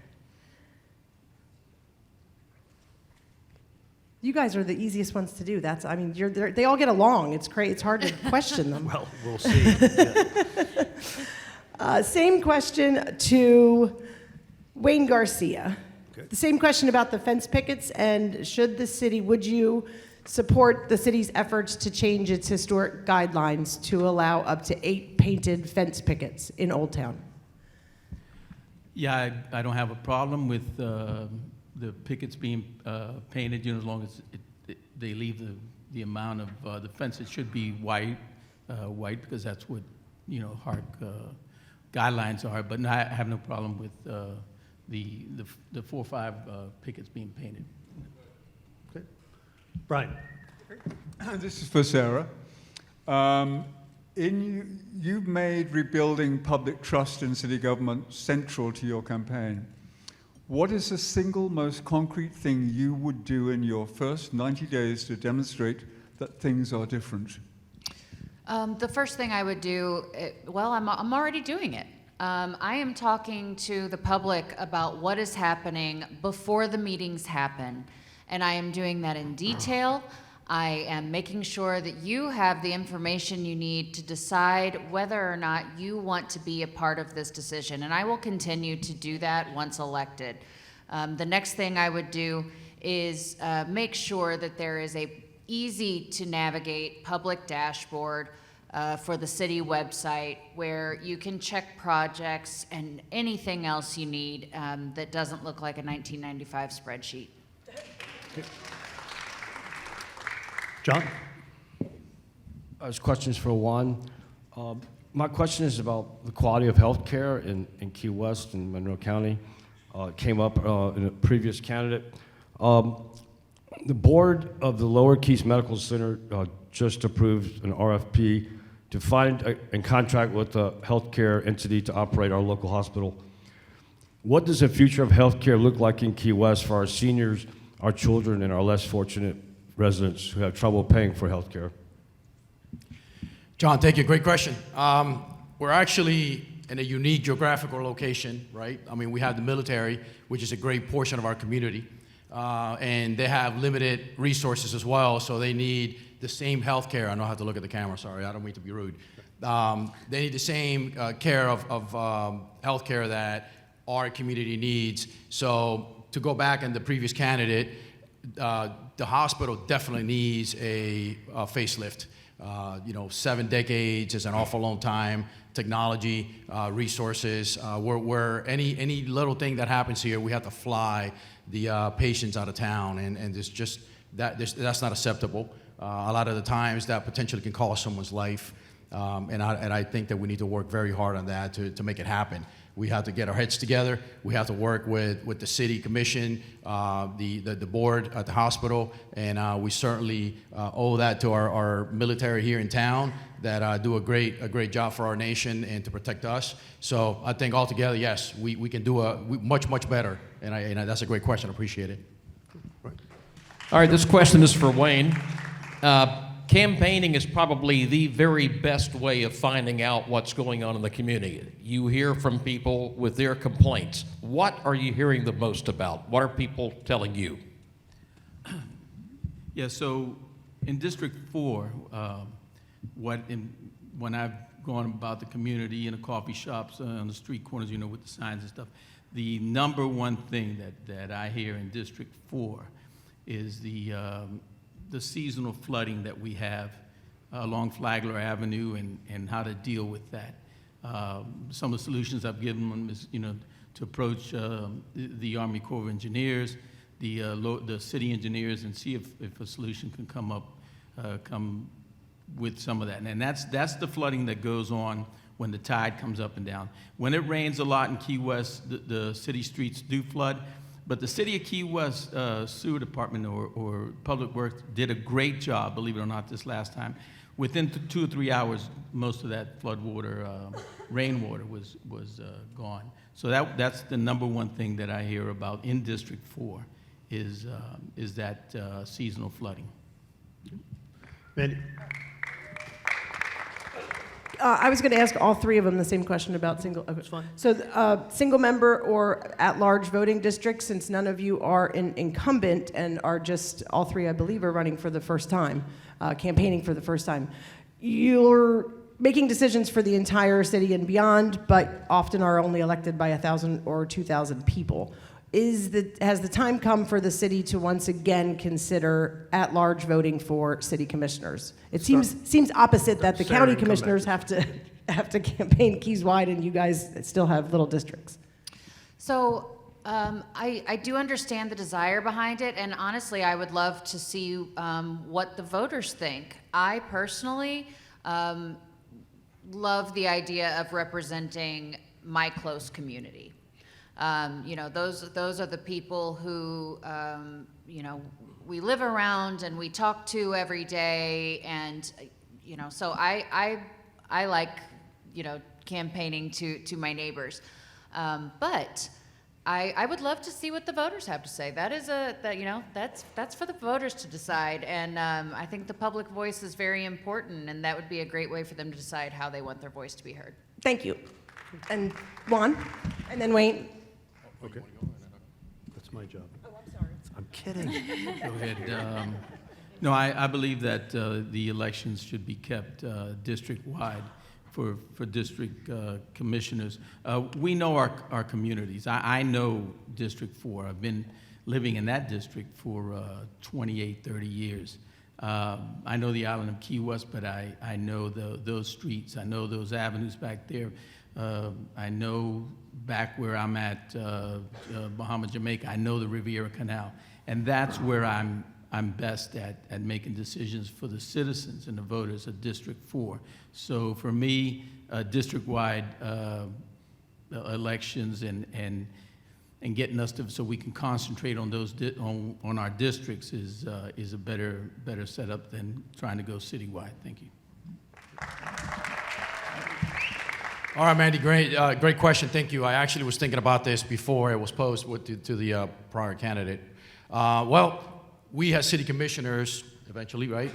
You guys are the easiest ones to do. That's, I mean, they all get along. It's great. It's hard to question them. Well, we'll see. Yeah. Same question to Wayne Garcia. Okay. The same question about the fence pickets, and would you support the city's efforts to change its historic guidelines to allow up to 8 painted fence pickets in Old Town? Yeah, I don't have a problem with the pickets being painted, as long as they leave the amount of the fence. It should be white because that's what HARC guidelines are. But I have no problem with the 4 or 5 pickets being painted. Okay. Brian. This is for Sarah. You've made rebuilding public trust in city government central to your campaign. What is the single most concrete thing you would do in your first 90 days to demonstrate that things are different? The first thing I would do, I'm already doing it. I am talking to the public about what is happening before the meetings happen, and I am doing that in detail. I am making sure that you have the information you need to decide whether or not you want to be a part of this decision, and I will continue to do that once elected. The next thing I would do is make sure that there is a easy to navigate public dashboard for the city website where you can check projects and anything else you need that doesn't look like a 1995 spreadsheet. John? There's questions for Juan. My question is about the quality of health care in Key West and Monroe County. It came up in a previous candidate. The board of the Lower Keys Medical Center just approved an RFP to find and contract with a healthcare entity to operate our local hospital. What does the future of healthcare look like in Key West for our seniors, our children, and our less fortunate residents who have trouble paying for healthcare? John, thank you. Great question. We're actually in a unique geographical location, right? I mean, we have the military, which is a great portion of our community, and they have limited resources as well, so they need the same health care. I know I have to look at the camera, sorry, I don't mean to be rude. They need the same care of health care that our community needs. So to go back in the previous candidate, the hospital definitely needs a facelift. 7 decades is an awful long time. Technology, resources, where any little thing that happens here, we have to fly the patients out of town, and it's just that's not acceptable. A lot of the times that potentially can cost someone's life, and I think that we need to work very hard on that to make it happen. We have to get our heads together. We have to work with the city commission, the board at the hospital, and we certainly owe that to our military here in town that do a great job for our nation and to protect us. So I think altogether, yes, we can do much better, and that's a great question. I appreciate it. All right, this question is for Wayne. Campaigning is probably the very best way of finding out what's going on in the community. You hear from people with their complaints. What are you hearing the most about? What are people telling you? Yeah, so in District 4, when I've gone about the community in the coffee shops, on the street corners, with the signs and stuff, the number one thing that I hear in District 4 is the seasonal flooding that we have along Flagler Avenue and how to deal with that. Some of the solutions I've given them is, to approach the Army Corps of Engineers, the city engineers, and see if a solution can come with some of that. And that's the flooding that goes on when the tide comes up and down. When it rains a lot in Key West, the city streets do flood. But the City of Key West Sewer Department or Public Works did a great job, believe it or not, this last time. Within 2 or 3 hours, most of that floodwater, rainwater was gone. So that's the number one thing that I hear about in District 4 is that seasonal flooding. Mandy? I was going to ask all three of them the same question about single. That's fine. So, single member or at-large voting districts, since none of you are an incumbent and are just, all three, I believe, are running for the first time, campaigning for the first time. You're making decisions for the entire city and beyond, but often are only elected by 1,000 or 2,000 people. Has the time come for the city to once again consider at-large voting for city commissioners? It seems opposite that the county commissioners have to campaign keys-wide, and you guys still have little districts. So I do understand the desire behind it, and honestly, I would love to see what the voters think. I personally love the idea of representing my close community. Those are the people who, we live around and we talk to every day, and, so I like, campaigning to my neighbors. But I would love to see what the voters have to say. That's for the voters to decide, and I think the public voice is very important, and that would be a great way for them to decide how they want their voice to be heard. Thank you. And Juan, and then Wayne. Okay. That's my job. Oh, I'm sorry. I'm kidding. Go ahead. No, I believe that the elections should be kept district-wide for district commissioners. We know our communities. I know District 4. I've been living in that district for 28, 30 years. I know the island of Key West, but I know those streets. I know those avenues back there. I know back where I'm at, Bahama, Jamaica, I know the Riviera Canal. And that's where I'm best at making decisions for the citizens and the voters of District 4. So for me, district-wide elections and getting us so we can concentrate on those on our districts is a better setup than trying to go citywide. Thank you. All right, Mandy, great question. Thank you. I actually was thinking about this before it was posed to the prior candidate. Well, we as city commissioners, eventually, right?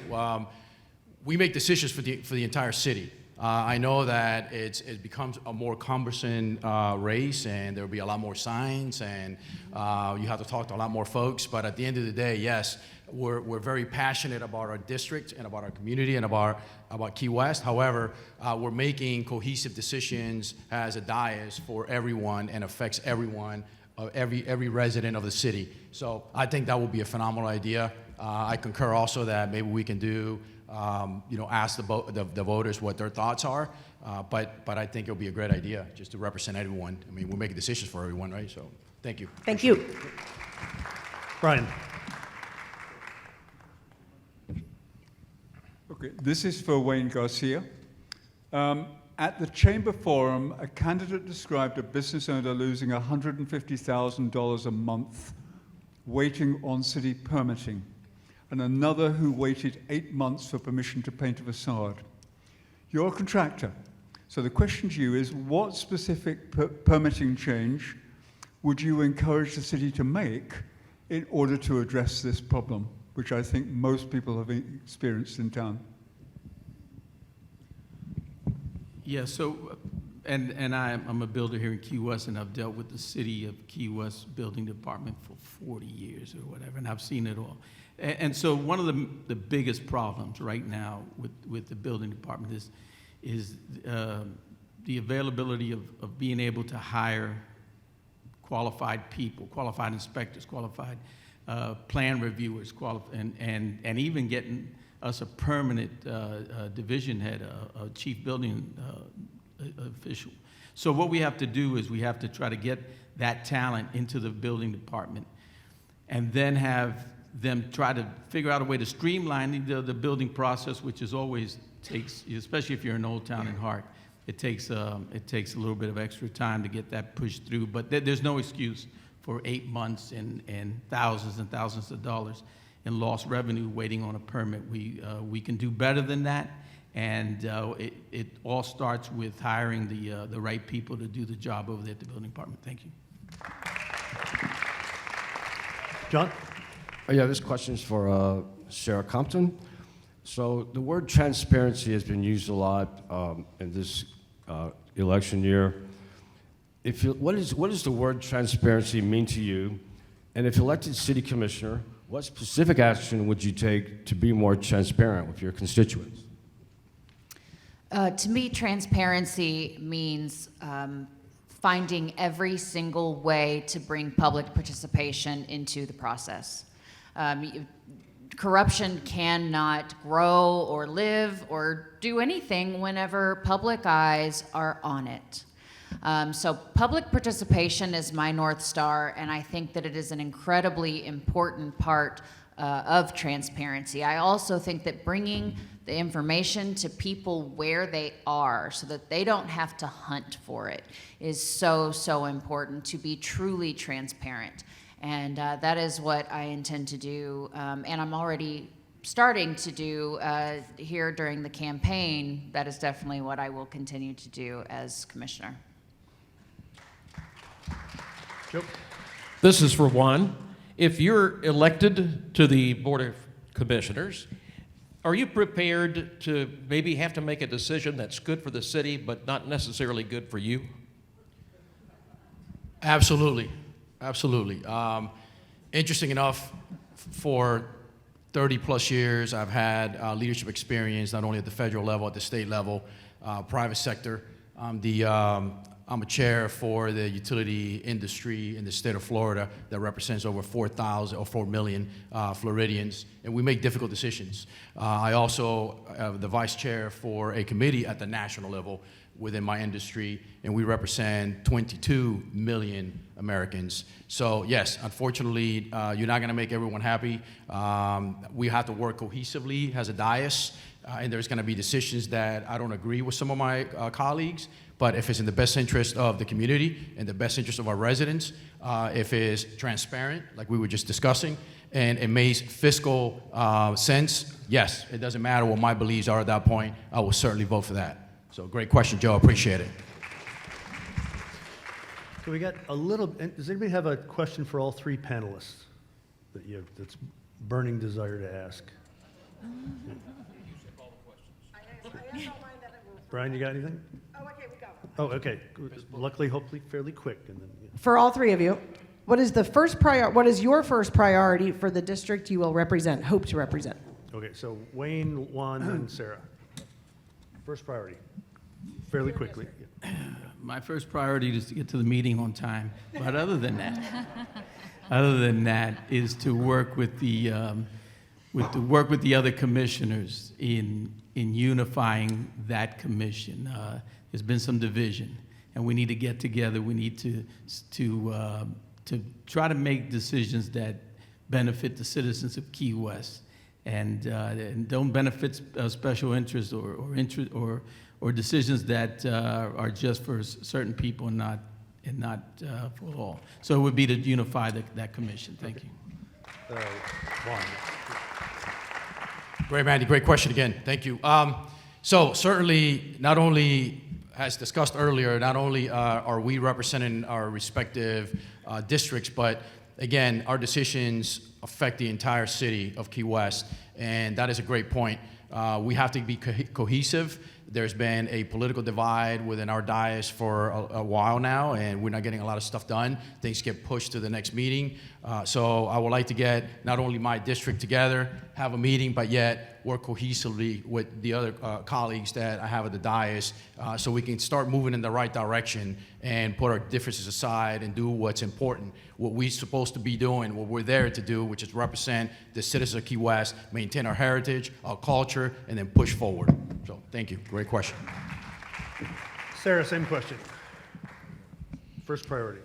We make decisions for the entire city. I know that it becomes a more cumbersome race, and there will be a lot more signs, and you have to talk to a lot more folks. But at the end of the day, yes, we're very passionate about our district and about our community and about Key West. However, we're making cohesive decisions as a dais for everyone and affects everyone, every resident of the city. So I think that would be a phenomenal idea. I concur also that maybe we can do, ask the voters what their thoughts are. But I think it would be a great idea just to represent everyone. I mean, we're making decisions for everyone, right? So thank you. Thank you. Brian. Okay, this is for Wayne Garcia. At the Chamber Forum, a candidate described a business owner losing $150,000 a month waiting on city permitting, and another who waited 8 months for permission to paint a facade. You're a contractor, so the question to you is, what specific permitting change would you encourage the city to make in order to address this problem, which I think most people have experienced in town? Yeah, so, and I'm a builder here in Key West, and I've dealt with the city of Key West building department for 40 years or whatever, and I've seen it all. And so one of the biggest problems right now with the building department is the availability of being able to hire qualified people, qualified inspectors, qualified plan reviewers, and even getting us a permanent division head, a chief building official. So what we have to do is we have to try to get that talent into the building department, and then have them try to figure out a way to streamline the building process, which is always takes, especially if you're in Old Town and Hart, it takes a little bit of extra time to get that pushed through. But there's no excuse for 8 months and thousands of dollars in lost revenue waiting on a permit. We can do better than that, and it all starts with hiring the right people to do the job over there at the building department. Thank you. John? Yeah, this question is for Sarah Compton. So the word transparency has been used a lot in this election year. What does the word transparency mean to you? And if elected city commissioner, what specific action would you take to be more transparent with your constituents? To me, transparency means finding every single way to bring public participation into the process. Corruption cannot grow or live or do anything whenever public eyes are on it. So public participation is my North Star, and I think that it is an incredibly important part of transparency. I also think that bringing the information to people where they are so that they don't have to hunt for it is so, so important to be truly transparent. And that is what I intend to do, and I'm already starting to do here during the campaign. That is definitely what I will continue to do as commissioner. Joe? This is for Juan. If you're elected to the Board of Commissioners, are you prepared to maybe have to make a decision that's good for the city but not necessarily good for you? Absolutely. Absolutely. Interesting enough, for 30 plus years, I've had leadership experience, not only at the federal level, at the state level, private sector. I'm a chair for the utility industry in the state of Florida that represents over 4 million Floridians, and we make difficult decisions. I also am the vice chair for a committee at the national level within my industry, and we represent 22 million Americans. So yes, unfortunately, you're not gonna make everyone happy. We have to work cohesively as a dais, and there's gonna be decisions that I don't agree with some of my colleagues, but if it's in the best interest of the community and the best interest of our residents, if it's transparent, like we were just discussing, and it makes fiscal sense, yes, it doesn't matter what my beliefs are at that point, I will certainly vote for that. So great question, Joe, I appreciate it. Can we get a little, does anybody have a question for all three panelists that's burning desire to ask? Brian, you got anything? Oh, okay, we go. Oh, okay. Luckily, hopefully fairly quick. And then, yeah. For all three of you, what is your first priority for the district you will represent, hope to represent? Okay, so Wayne, Juan, and Sarah. First priority, fairly quickly. Yeah. My first priority is to get to the meeting on time. But other than that, is to work with the other commissioners in unifying that commission. There's been some division, and we need to get together. We need to try to make decisions that benefit the citizens of Key West, and don't benefit special interests or decisions that are just for certain people and not for all. So it would be to unify that commission. Thank you. Juan. Great, Mandy. Great question again. Thank you. So certainly, not only, as discussed earlier, not only are we representing our respective districts, but again, our decisions affect the entire city of Key West, and that is a great point. We have to be cohesive. There's been a political divide within our dais for a while now, and we're not getting a lot of stuff done. Things get pushed to the next meeting. So I would like to get not only my district together, have a meeting, but yet work cohesively with the other colleagues that I have at the dais, so we can start moving in the right direction and put our differences aside and do what's important, what we're supposed to be doing, what we're there to do, which is represent the citizens of Key West, maintain our heritage, our culture, and then push forward. So thank you. Great question. Sarah, same question. First priority.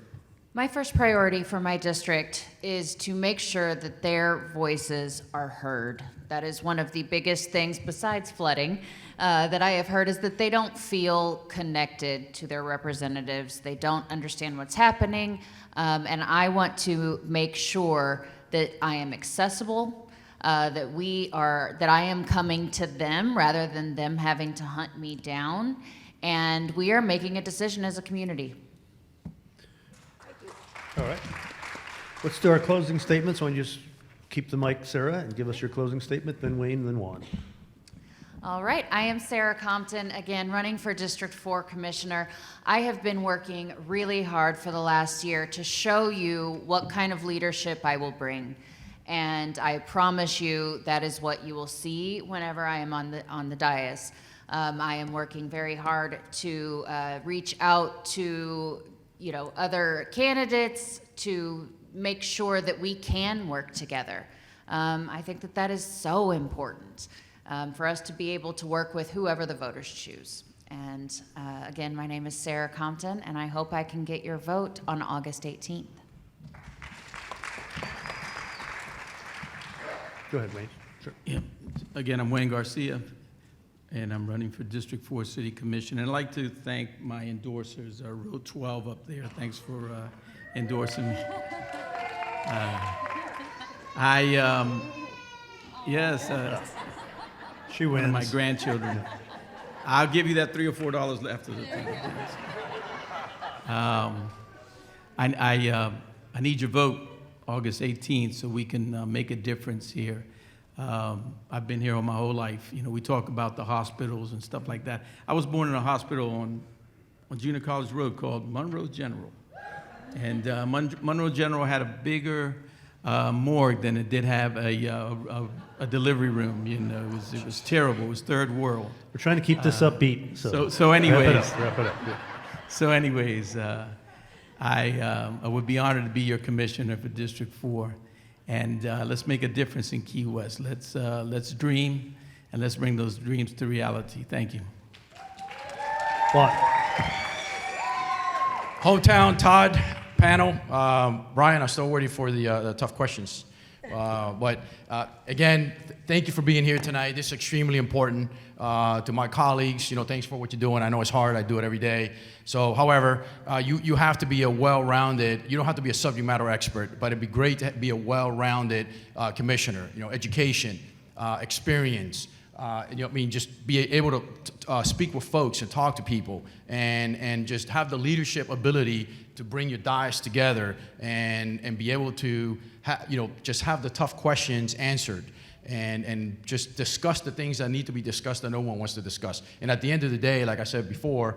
My first priority for my district is to make sure that their voices are heard. That is one of the biggest things, besides flooding, that I have heard, is that they don't feel connected to their representatives. They don't understand what's happening, and I want to make sure that I am accessible, that I am coming to them rather than them having to hunt me down, and we are making a decision as a community. All right. Let's do our closing statements. Why don't you just keep the mic, Sarah, and give us your closing statement, then Wayne, then Juan. All right, I am Sarah Compton, again, running for District 4 Commissioner. I have been working really hard for the last year to show you what kind of leadership I will bring. And I promise you that is what you will see whenever I am on the dais. I am working very hard to reach out to other candidates to make sure that we can work together. I think that is so important for us to be able to work with whoever the voters choose. And again, my name is Sarah Compton, and I hope I can get your vote on August 18th. Go ahead, Wayne. Sure. Yeah. Again, I'm Wayne Garcia, and I'm running for District 4 City Commission. And I'd like to thank my endorsers, row 12 up there. Thanks for endorsing me. She wins. One of my grandchildren. I'll give you that $3 or $4 after the thing. I need your vote August 18th so we can make a difference here. I've been here all my whole life. We talk about the hospitals and stuff like that. I was born in a hospital on Junior College Road called Monroe General. And Monroe General had a bigger morgue than it did have a delivery room. It was terrible. It was third world. We're trying to keep this upbeat. So anyways. Wrap it up. Yeah. So anyways, I would be honored to be your commissioner for District 4. And let's make a difference in Key West. Let's dream, and let's bring those dreams to reality. Thank you. Juan. HomeTown, Todd, panel. Brian, I'm still waiting for the tough questions. But again, thank you for being here tonight. This is extremely important to my colleagues. Thanks for what you're doing. I know it's hard. I do it every day. So, however, you have to be a well-rounded, you don't have to be a subject matter expert, but it'd be great to be a well-rounded commissioner. Education, experience, you know, I mean, just be able to speak with folks and talk to people, and just have the leadership ability to bring your dais together and be able to, you know, just have the tough questions answered. And just discuss the things that need to be discussed that no one wants to discuss. And at the end of the day, like I said before,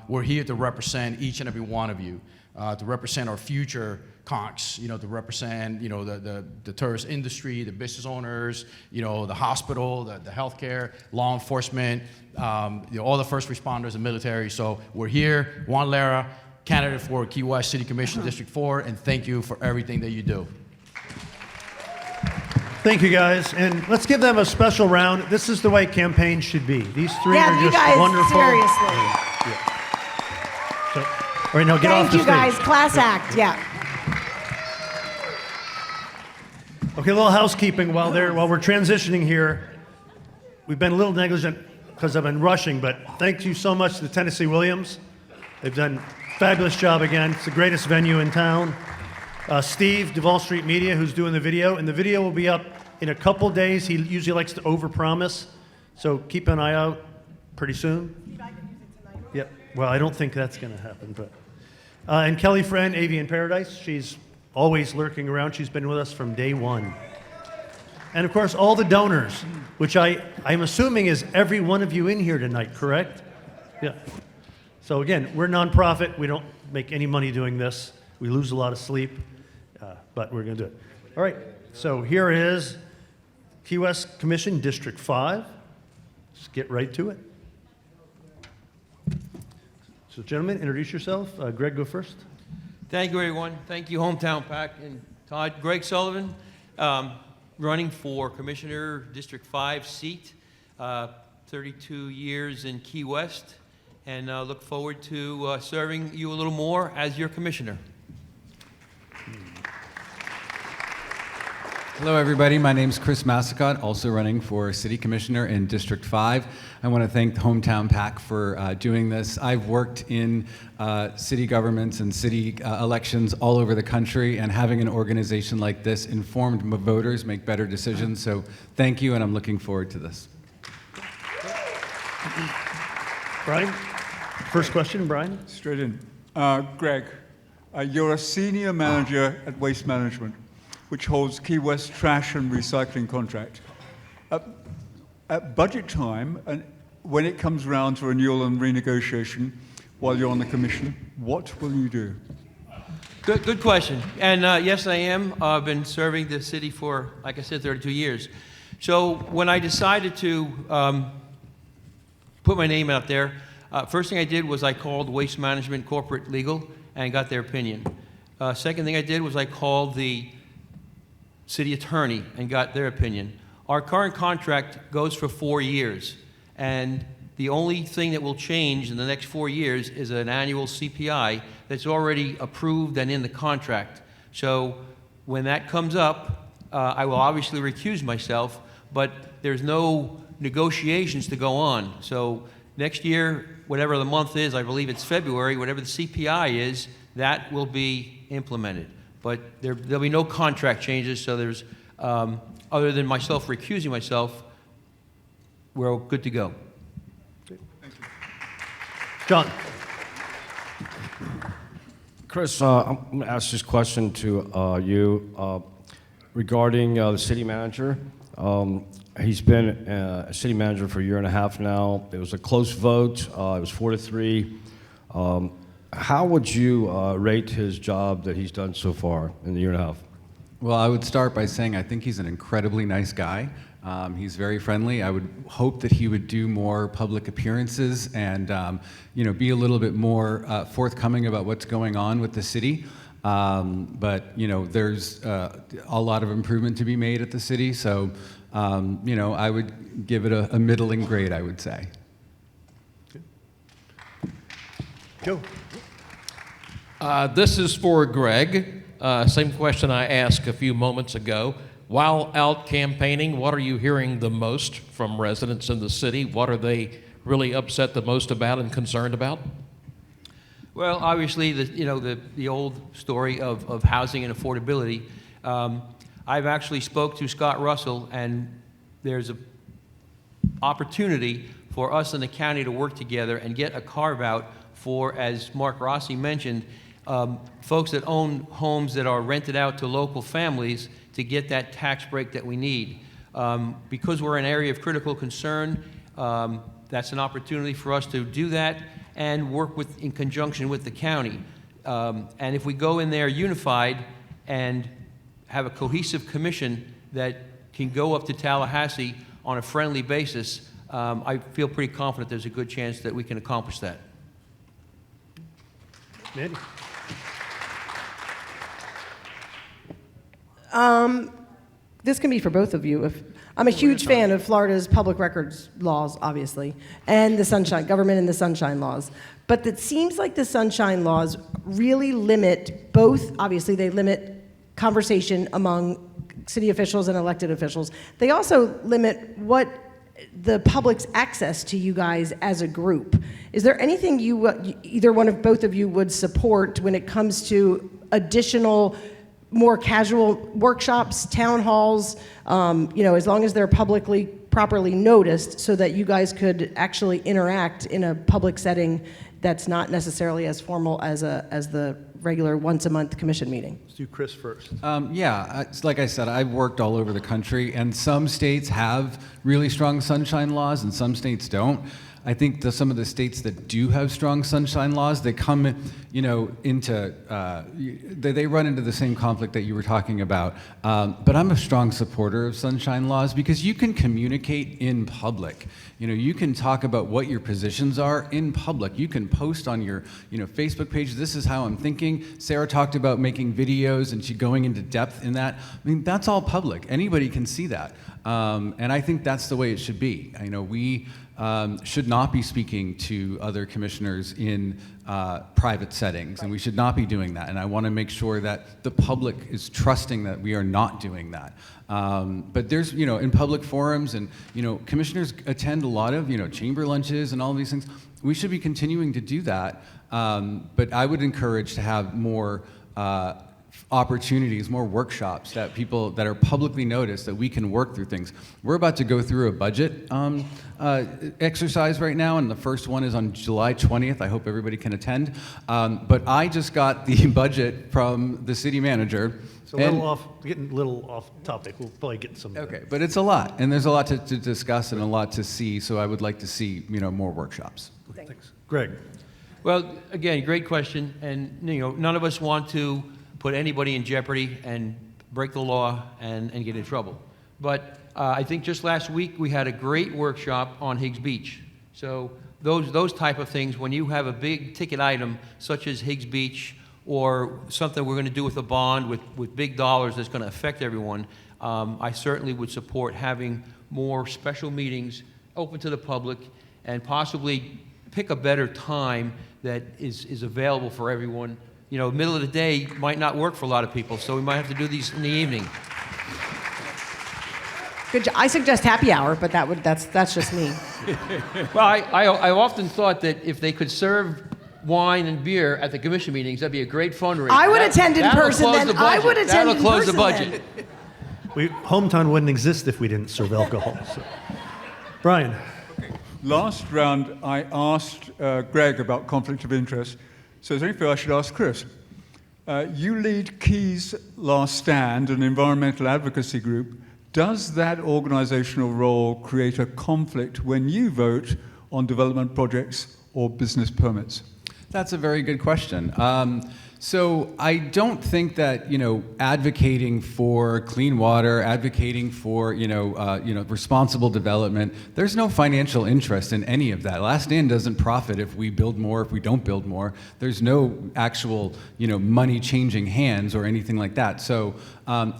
we're here to represent each and every one of you, to represent our future conks, you know, to represent, you know, the tourist industry, the business owners, you know, the hospital, the healthcare, law enforcement, you know, all the first responders and military. So we're here. Juan Lara, candidate for Key West City Commission District 4, and thank you for everything that you do. Thank you, guys. And let's give them a special round. This is the way campaigns should be. These three are you just guys, wonderful. seriously. So, all right, now get off Thank the you stage. guys, class act, yeah. Okay, a little housekeeping while we're transitioning here. We've been a little negligent because I've been rushing, but thank you so much to the Tennessee Williams. They've done a fabulous job again. It's the greatest venue in town. Steve, Duval Street Media, who's doing the video, and the video will be up in a couple days. He usually likes to overpromise, so keep an eye out pretty soon. Yep. Well, I don't think that's going to happen, but and Kelly Friend, Avian Paradise, she's always lurking around. She's been with us from day one. And of course, all the donors, which I'm assuming is every one of you in here tonight, correct? Yeah. So again, we're nonprofit. We don't make any money doing this. We lose a lot of sleep, but we're going to do it. All right. So here is Key West Commission District 5. Let's get right to it. So gentlemen, introduce yourself. Greg, go first. Thank you, everyone. Thank you, Hometown PAC and Todd. Greg Sullivan, running for Commissioner District 5 seat, 32 years in Key West, and look forward to serving you a little more as your commissioner. Hello, everybody. My name is Chris Massicott, also running for City Commissioner in District 5. I want to thank the Hometown PAC for doing this. I've worked in city governments and city elections all over the country, and having an organization like this informed voters make better decisions. So thank you, and I'm looking forward to this. Brian, first question, Brian. Straight in. Greg, you're a senior manager at Waste Management, which holds Key West trash and recycling contract. At budget time, and when it comes around to renewal and renegotiation, while you're on the commission, what will you do? Good question. And yes, I am. I've been serving the city for, like I said, 32 years. So when I decided to put my name out there, first thing I did was I called Waste Management Corporate Legal and got their opinion. Second thing I did was I called the city attorney and got their opinion. Our current contract goes for 4 years, and the only thing that will change in the next 4 years is an annual CPI that's already approved and in the contract. So when that comes up, I will obviously recuse myself, but there's no negotiations to go on. So next year, whatever the month is, I believe it's February, whatever the CPI is, that will be implemented. But there'll be no contract changes, so there's, other than myself recusing myself, we're all good to go. Thank you. John. Chris, I'm going to ask this question to you regarding the city manager. He's been a city manager for a year and a half now. It was a close vote. It was 4-3. How would you rate his job that he's done so far in the year and a half? Well, I would start by saying I think he's an incredibly nice guy. He's very friendly. I would hope that he would do more public appearances and be a little bit more forthcoming about what's going on with the city. But there's a lot of improvement to be made at the city. So I would give it a middling grade, I would say. Joe. This is for Greg. Same question I asked a few moments ago. While out campaigning, what are you hearing the most from residents in the city? What are they really upset the most about and concerned about? Well, obviously, the old story of housing and opportunity for us and the county to work together and get a carve-out for, as Mark Rossi mentioned, folks that own homes that are rented out to local families to get that tax break that we need. Because we're an area of critical concern, that's an opportunity for us to do that and work in conjunction with the county. And if we go in there unified and have a cohesive commission that can go up to Tallahassee on a friendly basis, I feel pretty confident there's a good chance that we can accomplish that. Mandy? This can be for both of you. I'm a huge fan of Florida's public records laws, obviously, and the sunshine, government and the sunshine laws. But it seems like the sunshine laws really limit both, obviously they limit conversation among city officials and elected officials. They also limit what the public's access to you guys as a group. Is there anything either one of both of you would support when it comes to additional more casual workshops, town halls, as long as they're properly noticed so that you guys could actually interact in a public setting that's not necessarily as formal as the regular once-a-month commission meeting? Let's do Chris first. Like I said, I've worked all over the country, and some states have really strong sunshine laws and some states don't. I think some of the states that do have strong sunshine laws, they come, they run into the same conflict that you were talking about. But I'm a strong supporter of sunshine laws because you can communicate in public. You can talk about what your positions are in public. You can post on your, Facebook page, this is how I'm thinking. Sarah talked about making videos and she going into depth in that. I mean, that's all public. Anybody can see that. And I think that's the way it should be. We should not be speaking to other commissioners in private settings, and we should not be doing that. And I want to make sure that the public is trusting that we are not doing that. But there's, in public forums, and, commissioners attend a lot of, chamber lunches and all of these things. We should be continuing to do that. But I would encourage to have more opportunities, more workshops that people that are publicly noticed, that we can work through things. We're about to go through a budget exercise right now, and the first one is on July 20th. I hope everybody can attend. But I just got the budget from the city manager. It's getting a little off topic. We'll probably get some. Okay, but it's a lot, and there's a lot to discuss and a lot to see. So I would like to see more workshops. Thanks. Greg. Well, again, great question, and none of us want to put anybody in jeopardy and break the law and get in trouble. But I think just last week we had a great workshop on Higgs Beach. So those type of things, when you have a big ticket item such as Higgs Beach or something we're going to do with a bond with big dollars that's going to affect everyone, I certainly would support having more special meetings open to the public and possibly pick a better time that is available for everyone. Middle of the day might not work for a lot of people, so we might have to do these in the evening. Good. I suggest happy hour, but that's just me. Well, I often thought that if they could serve wine and beer at the commission meetings, that'd be a great fundraiser. I would attend in person then. I would attend in person. That'll close the budget. HomeTown wouldn't exist if we didn't serve alcohol. So. Brian. Okay. Last round, I asked Greg about conflict of interest. So it's only fair I should ask Chris. You lead Key's Last Stand, an environmental advocacy group. Does that organizational role create a conflict when you vote on development projects or business permits? That's a very good question. So I don't think that advocating for clean water, advocating for responsible development, there's no financial interest in any of that. Last Stand doesn't profit if we build more, if we don't build more. There's no actual money changing hands or anything like that. So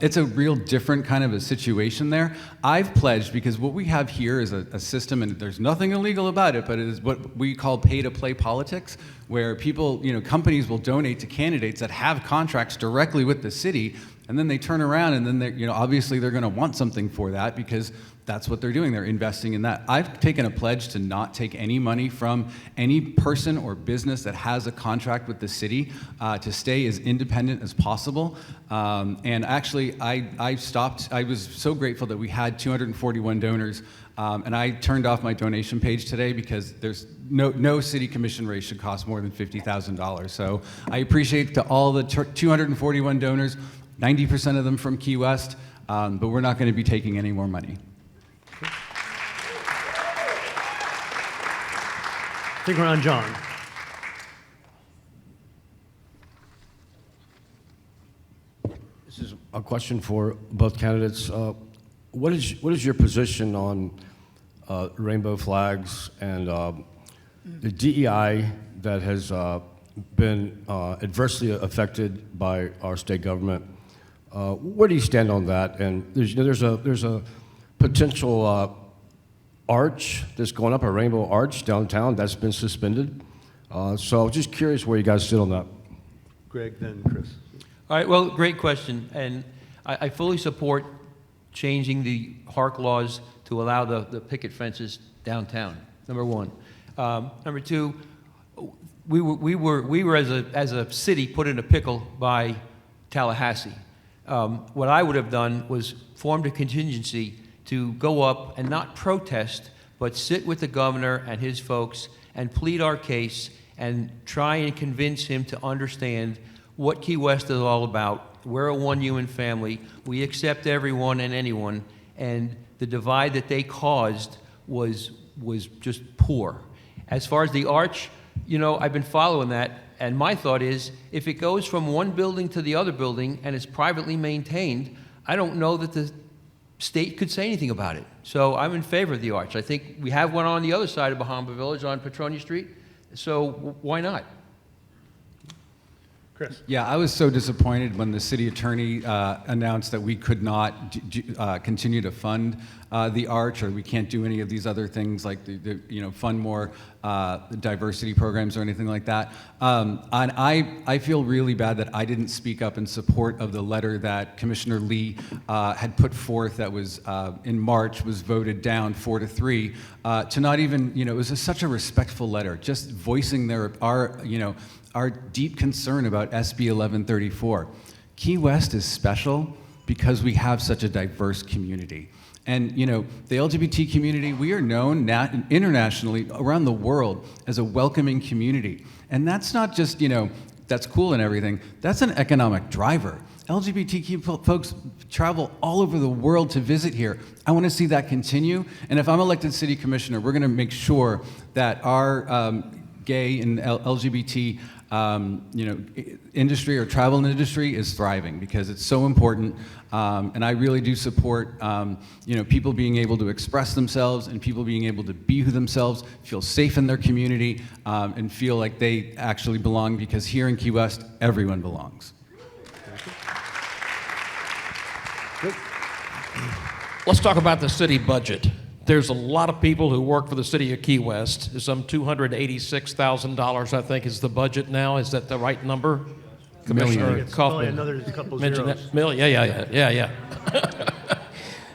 it's a real different kind of a situation there. I've pledged, because what we have here is a system, and there's nothing illegal about it, but it is what we call pay-to-play politics, where people, companies will donate to candidates that have contracts directly with the city, and then they turn around and then obviously they're going to want something for that because that's what they're doing. They're investing in that. I've taken a pledge to not take any money from any person or business that has a contract with the city, to stay as independent as possible. And actually, I stopped. I was so grateful that we had 241 donors And I turned off my donation page today because there's no city commission race should cost more than $50,000. So I appreciate to all the 241 donors, 90% of them from Key West, but we're not going to be taking any more money. I think we're on John. This is a question for both candidates. What is your position on rainbow flags and the DEI that has been adversely affected by our state government? Where do you stand on that? And there's a potential arch that's going up, a rainbow arch downtown that's been suspended. So I'm just curious where you guys sit on that. Greg, then Chris. All right, well, great question. And I fully support changing the HARC laws to allow the picket fences downtown, number one. Number two, we were as a city put in a pickle by Tallahassee. What I would have done was formed a contingency to go up and not protest, but sit with the governor and his folks and plead our case and try and convince him to understand what Key West is all about. We're a one human family. We accept everyone and anyone, and the divide that they caused was just poor. As far as the arch, I've been following that, and my thought is, if it goes from one building to the other building and it's privately maintained, I don't know that the state could say anything about it. So I'm in favor of the arch. I think we have one on the other side of Bahama Village on Petronia Street, so why not? Chris. Yeah, I was so disappointed when the city attorney announced that we could not continue to fund the arch, or we can't do any of these other things like fund more diversity programs or anything like that. And I feel really bad that I didn't speak up in support of the letter that Commissioner Lee had put forth that was in March, was voted down 4-3, to not even, it was such a respectful letter, just voicing our deep concern about SB 1134. Key West is special because we have such a diverse community. And the LGBT community, we are known internationally around the world as a welcoming community. And that's not just, that's cool and everything, that's an economic driver. LGBTQ folks travel all over the world to visit here. I want to see that continue. And if I'm elected city commissioner, we're going to make sure that our gay and LGBT industry or travel industry is thriving, because it's so important. And I really do support, people being able to express themselves and people being able to be who themselves, feel safe in their community, and feel like they actually belong, because here in Key West, everyone belongs. Let's talk about the city budget. There's a lot of people who work for the city of Key West. Some $286,000, I think, is the budget now. Is that the right number? Commissioner Kaufman. Another couple mentioned zeros. that. Million, yeah.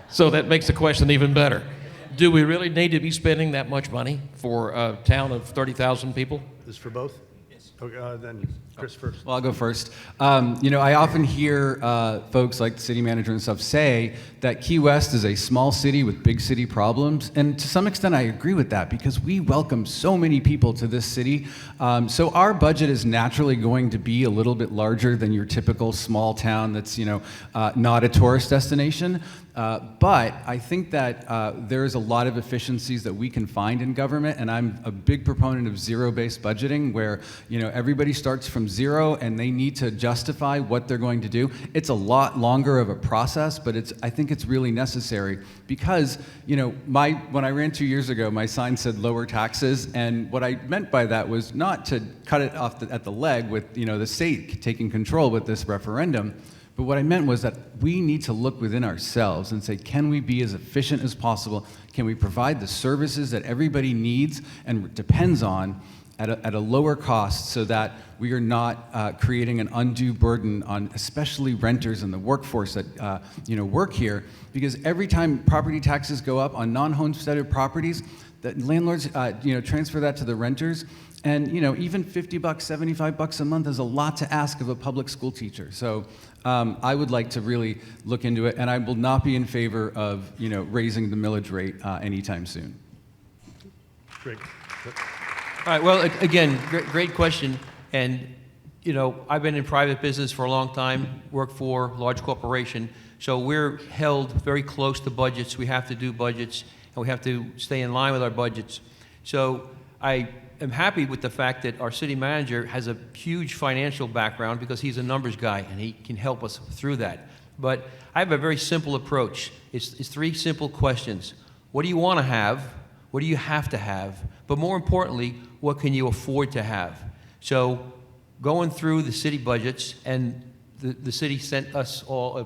So that makes the question even better. Do we really need to be spending that much money for a town of 30,000 people? This is for both? Yes. Okay, then Chris first. Well, I'll go first. I often hear folks like the city manager and stuff say that Key West is a small city with big city problems. And to some extent, I agree with that, because we welcome so many people to this city. So our budget is naturally going to be a little bit larger than your typical small town that's, not a tourist destination. But I think that there's a lot of efficiencies that we can find in government, and I'm a big proponent of zero-based budgeting, where everybody starts from zero and they need to justify what they're going to do. It's a lot longer of a process, but I think it's really necessary, because when I ran 2 years ago, my sign said lower taxes, and what I meant by that was not to cut it off at the leg with the state taking control with this referendum. But what I meant was that we need to look within ourselves and say, can we be as efficient as possible? Can we provide the services that everybody needs and depends on at a lower cost, so that we are not creating an undue burden on especially renters and the workforce that work here? Because every time property taxes go up on non-homesteaded properties, that landlords, transfer that to the renters. And, even $50, $75 a month is a lot to ask of a public school teacher. So I would like to really look into it, and I will not be in favor of, raising the millage rate anytime soon. Great. All right, well, again, great question. And, I've been in private business for a long time, worked for a large corporation. So we're held very close to budgets. We have to do budgets, and we have to stay in line with our budgets. So I am happy with the fact that our city manager has a huge financial background because he's a numbers guy, and he can help us through that. But I have a very simple approach. It's 3 simple questions. What do you want to have? What do you have to have? But more importantly, what can you afford to have? So going through the city budgets, and the city sent us all a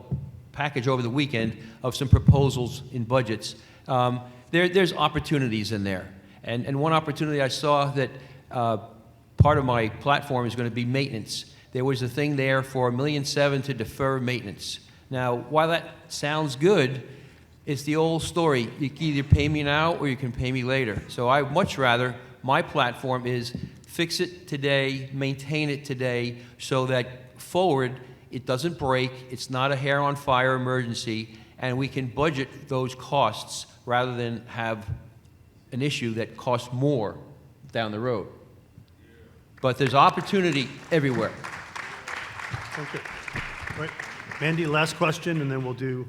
package over the weekend of some proposals in budgets. There's opportunities in there. And one opportunity I saw that part of my platform is going to be maintenance. There was a thing there for $1.7 million to defer maintenance. Now, while that sounds good, it's the old story. You can either pay me now or you can pay me later. So I much rather, my platform is fix it today, maintain it today, so that forward it doesn't break, it's not a hair on fire emergency, and we can budget those costs rather than have an issue that costs more down the road. But there's opportunity everywhere. Thank you. All right. Mandy, last question, and then we'll do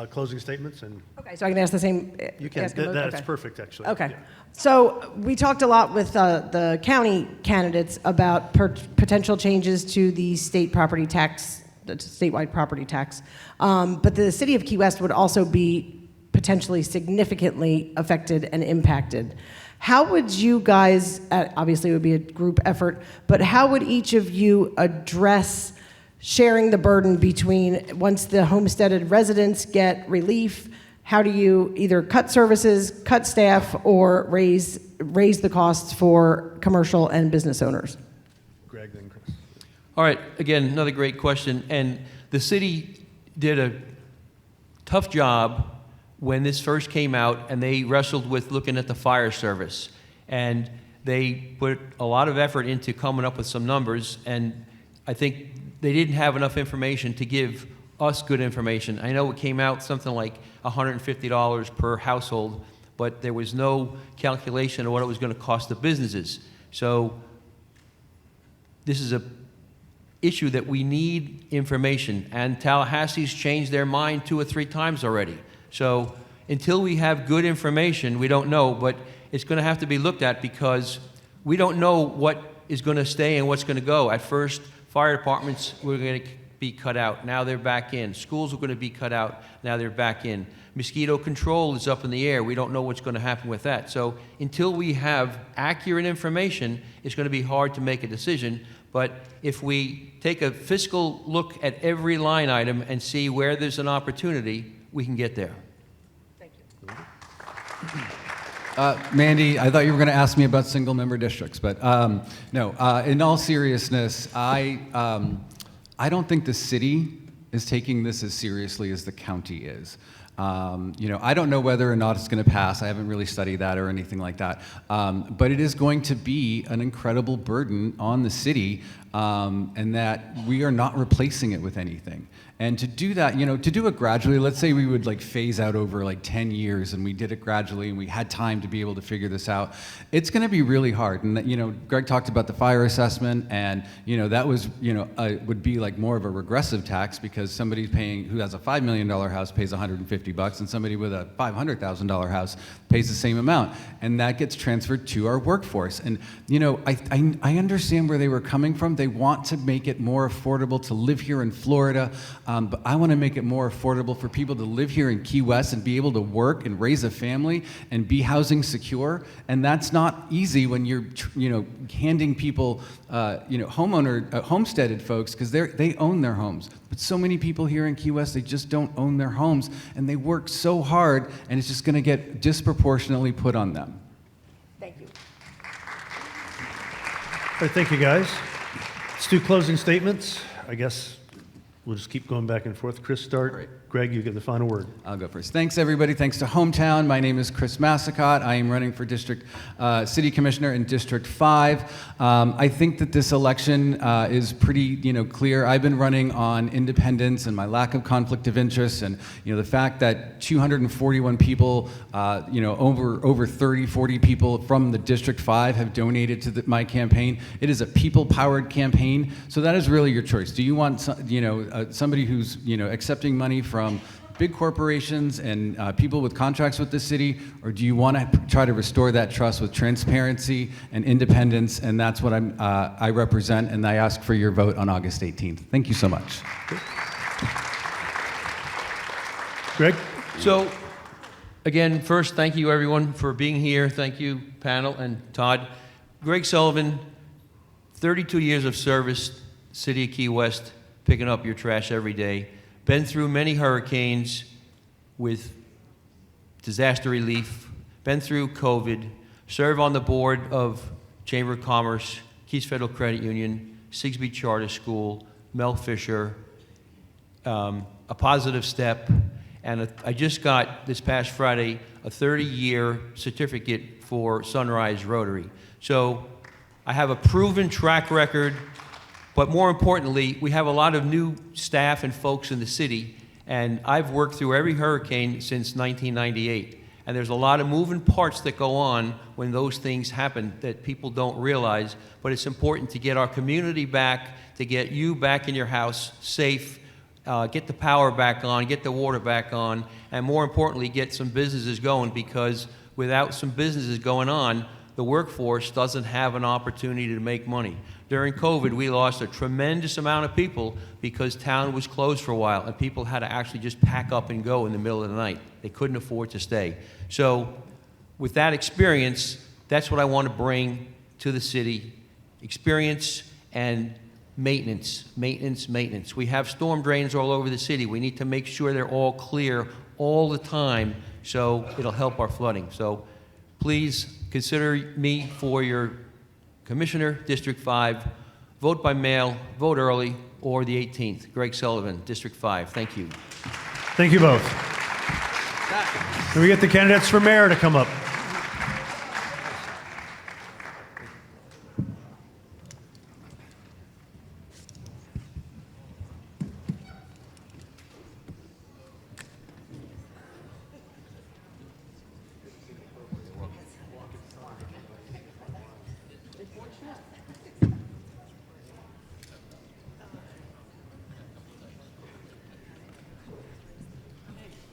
closing statements. And Okay, so I can ask the same. you can. ask them both? That's Okay. perfect, actually. Okay. Yeah. So we talked a lot with the county candidates about potential changes to the state property tax, the statewide property tax. But the city of Key West would also be potentially significantly affected and impacted. How would you guys, obviously it would be a group effort, but how would each of you address sharing the burden between, once the homesteaded residents get relief, how do you either cut services, cut staff, or raise the costs for commercial and business owners? Greg, then Chris. All right, again, another great question. And the city did a tough job when this first came out, and they wrestled with looking at the fire service. And they put a lot of effort into coming up with some numbers, and I think they didn't have enough information to give us good information. I know it came out something like $150 per household, but there was no calculation of what it was going to cost the businesses. So this is a issue that we need information, and Tallahassee's changed their mind 2 or 3 times already. So until we have good information, we don't know, but it's going to have to be looked at because we don't know what is going to stay and what's going to go. At first, fire departments were going to be cut out. Now they're back in. Schools were going to be cut out. Now they're back in. Mosquito control is up in the air. We don't know what's going to happen with that. So until we have accurate information, it's going to be hard to make a decision. But if we take a fiscal look at every line item and see where there's an opportunity, we can get there. Thank you. Mandy, I thought you were going to ask me about single-member districts, but no. In all seriousness, I don't think the city is taking this as seriously as the county is. I don't know whether or not it's going to pass. I haven't really studied that or anything like that. But it is going to be an incredible burden on the city, and that we are not replacing it with anything. And to do that, to do it gradually, let's say we would like phase out over like 10 years and we did it gradually and we had time to be able to figure this out, it's going to be really hard. And, Greg talked about the fire assessment, and, that was, would be like more of a regressive tax because somebody who has a $5 million house pays $150 and somebody with a $500,000 house pays the same amount. And that gets transferred to our workforce. And, I understand where they were coming from. They want to make it more affordable to live here in Florida. But I want to make it more affordable for people to live here in Key West and be able to work and raise a family and be housing secure. And that's not easy when you're, handing people, homesteaded folks, because they own their homes. But so many people here in Key West, they just don't own their homes, and they work so hard, and it's just going to get disproportionately put on them. Thank you. All right, thank you, guys. Let's do closing statements. I guess we'll just keep going back and forth. Chris, start. Great. Greg, you get the final word. I'll go first. Thanks, everybody. Thanks to HomeTown. My name is Chris Massicott. I am running for City Commissioner in District 5. I think that this election is pretty, clear. I've been running on independence and my lack of conflict of interest, and the fact that 241 people, over 30, 40 people from the District 5 have donated to my campaign. It is a people-powered campaign, so that is really your choice. Do you want, somebody who's, accepting money from big corporations and people with contracts with the city, or do you want to try to restore that trust with transparency and independence? And that's what I represent, and I ask for your vote on August 18th. Thank you so much. Greg? So, again, first, thank you everyone for being here. Thank you, panel and Todd. Greg Sullivan, 32 years of service, City of Key West, picking up your trash every day. Been through many hurricanes with disaster relief, been through COVID, serve on the board of Chamber of Commerce, Keys Federal Credit Union, Sigsbee Charter School, Mel Fisher, A Positive Step, and I just got, this past Friday, a 30-year certificate for Sunrise Rotary. So I have a proven track record. But more importantly, we have a lot of new staff and folks in the city, and I've worked through every hurricane since 1998. And there's a lot of moving parts that go on when those things happen that people don't realize, but it's important to get our community back, to get you back in your house safe, get the power back on, get the water back on, and more importantly, get some businesses going, because without some businesses going on, the workforce doesn't have an opportunity to make money. During COVID, we lost a tremendous amount of people because town was closed for a while, and people had to actually just pack up and go in the middle of the night. They couldn't afford to stay. So with that experience, that's what I want to bring to the city. Experience and maintenance, maintenance, maintenance. We have storm drains all over the city. We need to make sure they're all clear all the time, so it'll help our flooding. So please consider me for your Commissioner, District 5. Vote by mail, vote early, or the 18th. Greg Sullivan, District 5. Thank you. Thank you both. Can we get the candidates for mayor to come up?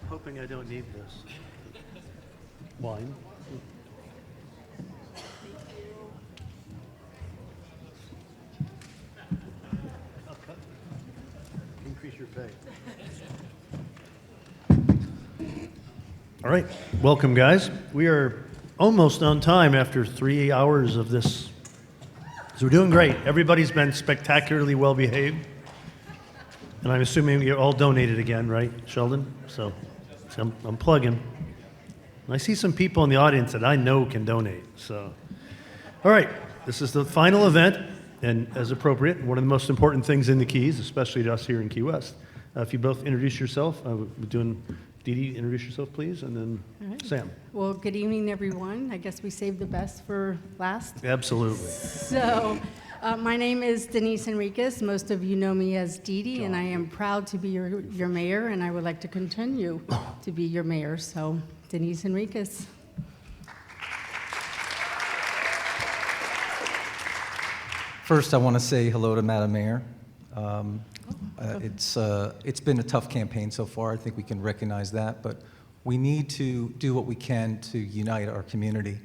Hoping I don't need this. Wine. Increase your pay. All right, welcome guys. We are almost on time after 3 hours of this. So we're doing great. Everybody's been spectacularly well behaved. And I'm assuming you all donated again, right, Sheldon? So I'm plugging. And I see some people in the audience that I know can donate. So, all right, this is the final event, and as appropriate, one of the most important things in the Keys, especially to us here in Key West. If you both introduce yourself, we're doing Dee Dee, introduce yourself, please, and then Sam. Well, good evening, everyone. I guess we saved the best for last. Absolutely. So, my name is Denise Enriquez. Most of you know me as Dee Dee, and I am proud to be your mayor, and I would like to continue to be your mayor. So, Denise Enriquez. First, I want to say hello to Madam Mayor. It's been a tough campaign so far. I think we can recognize that, but we need to do what we can to unite our community.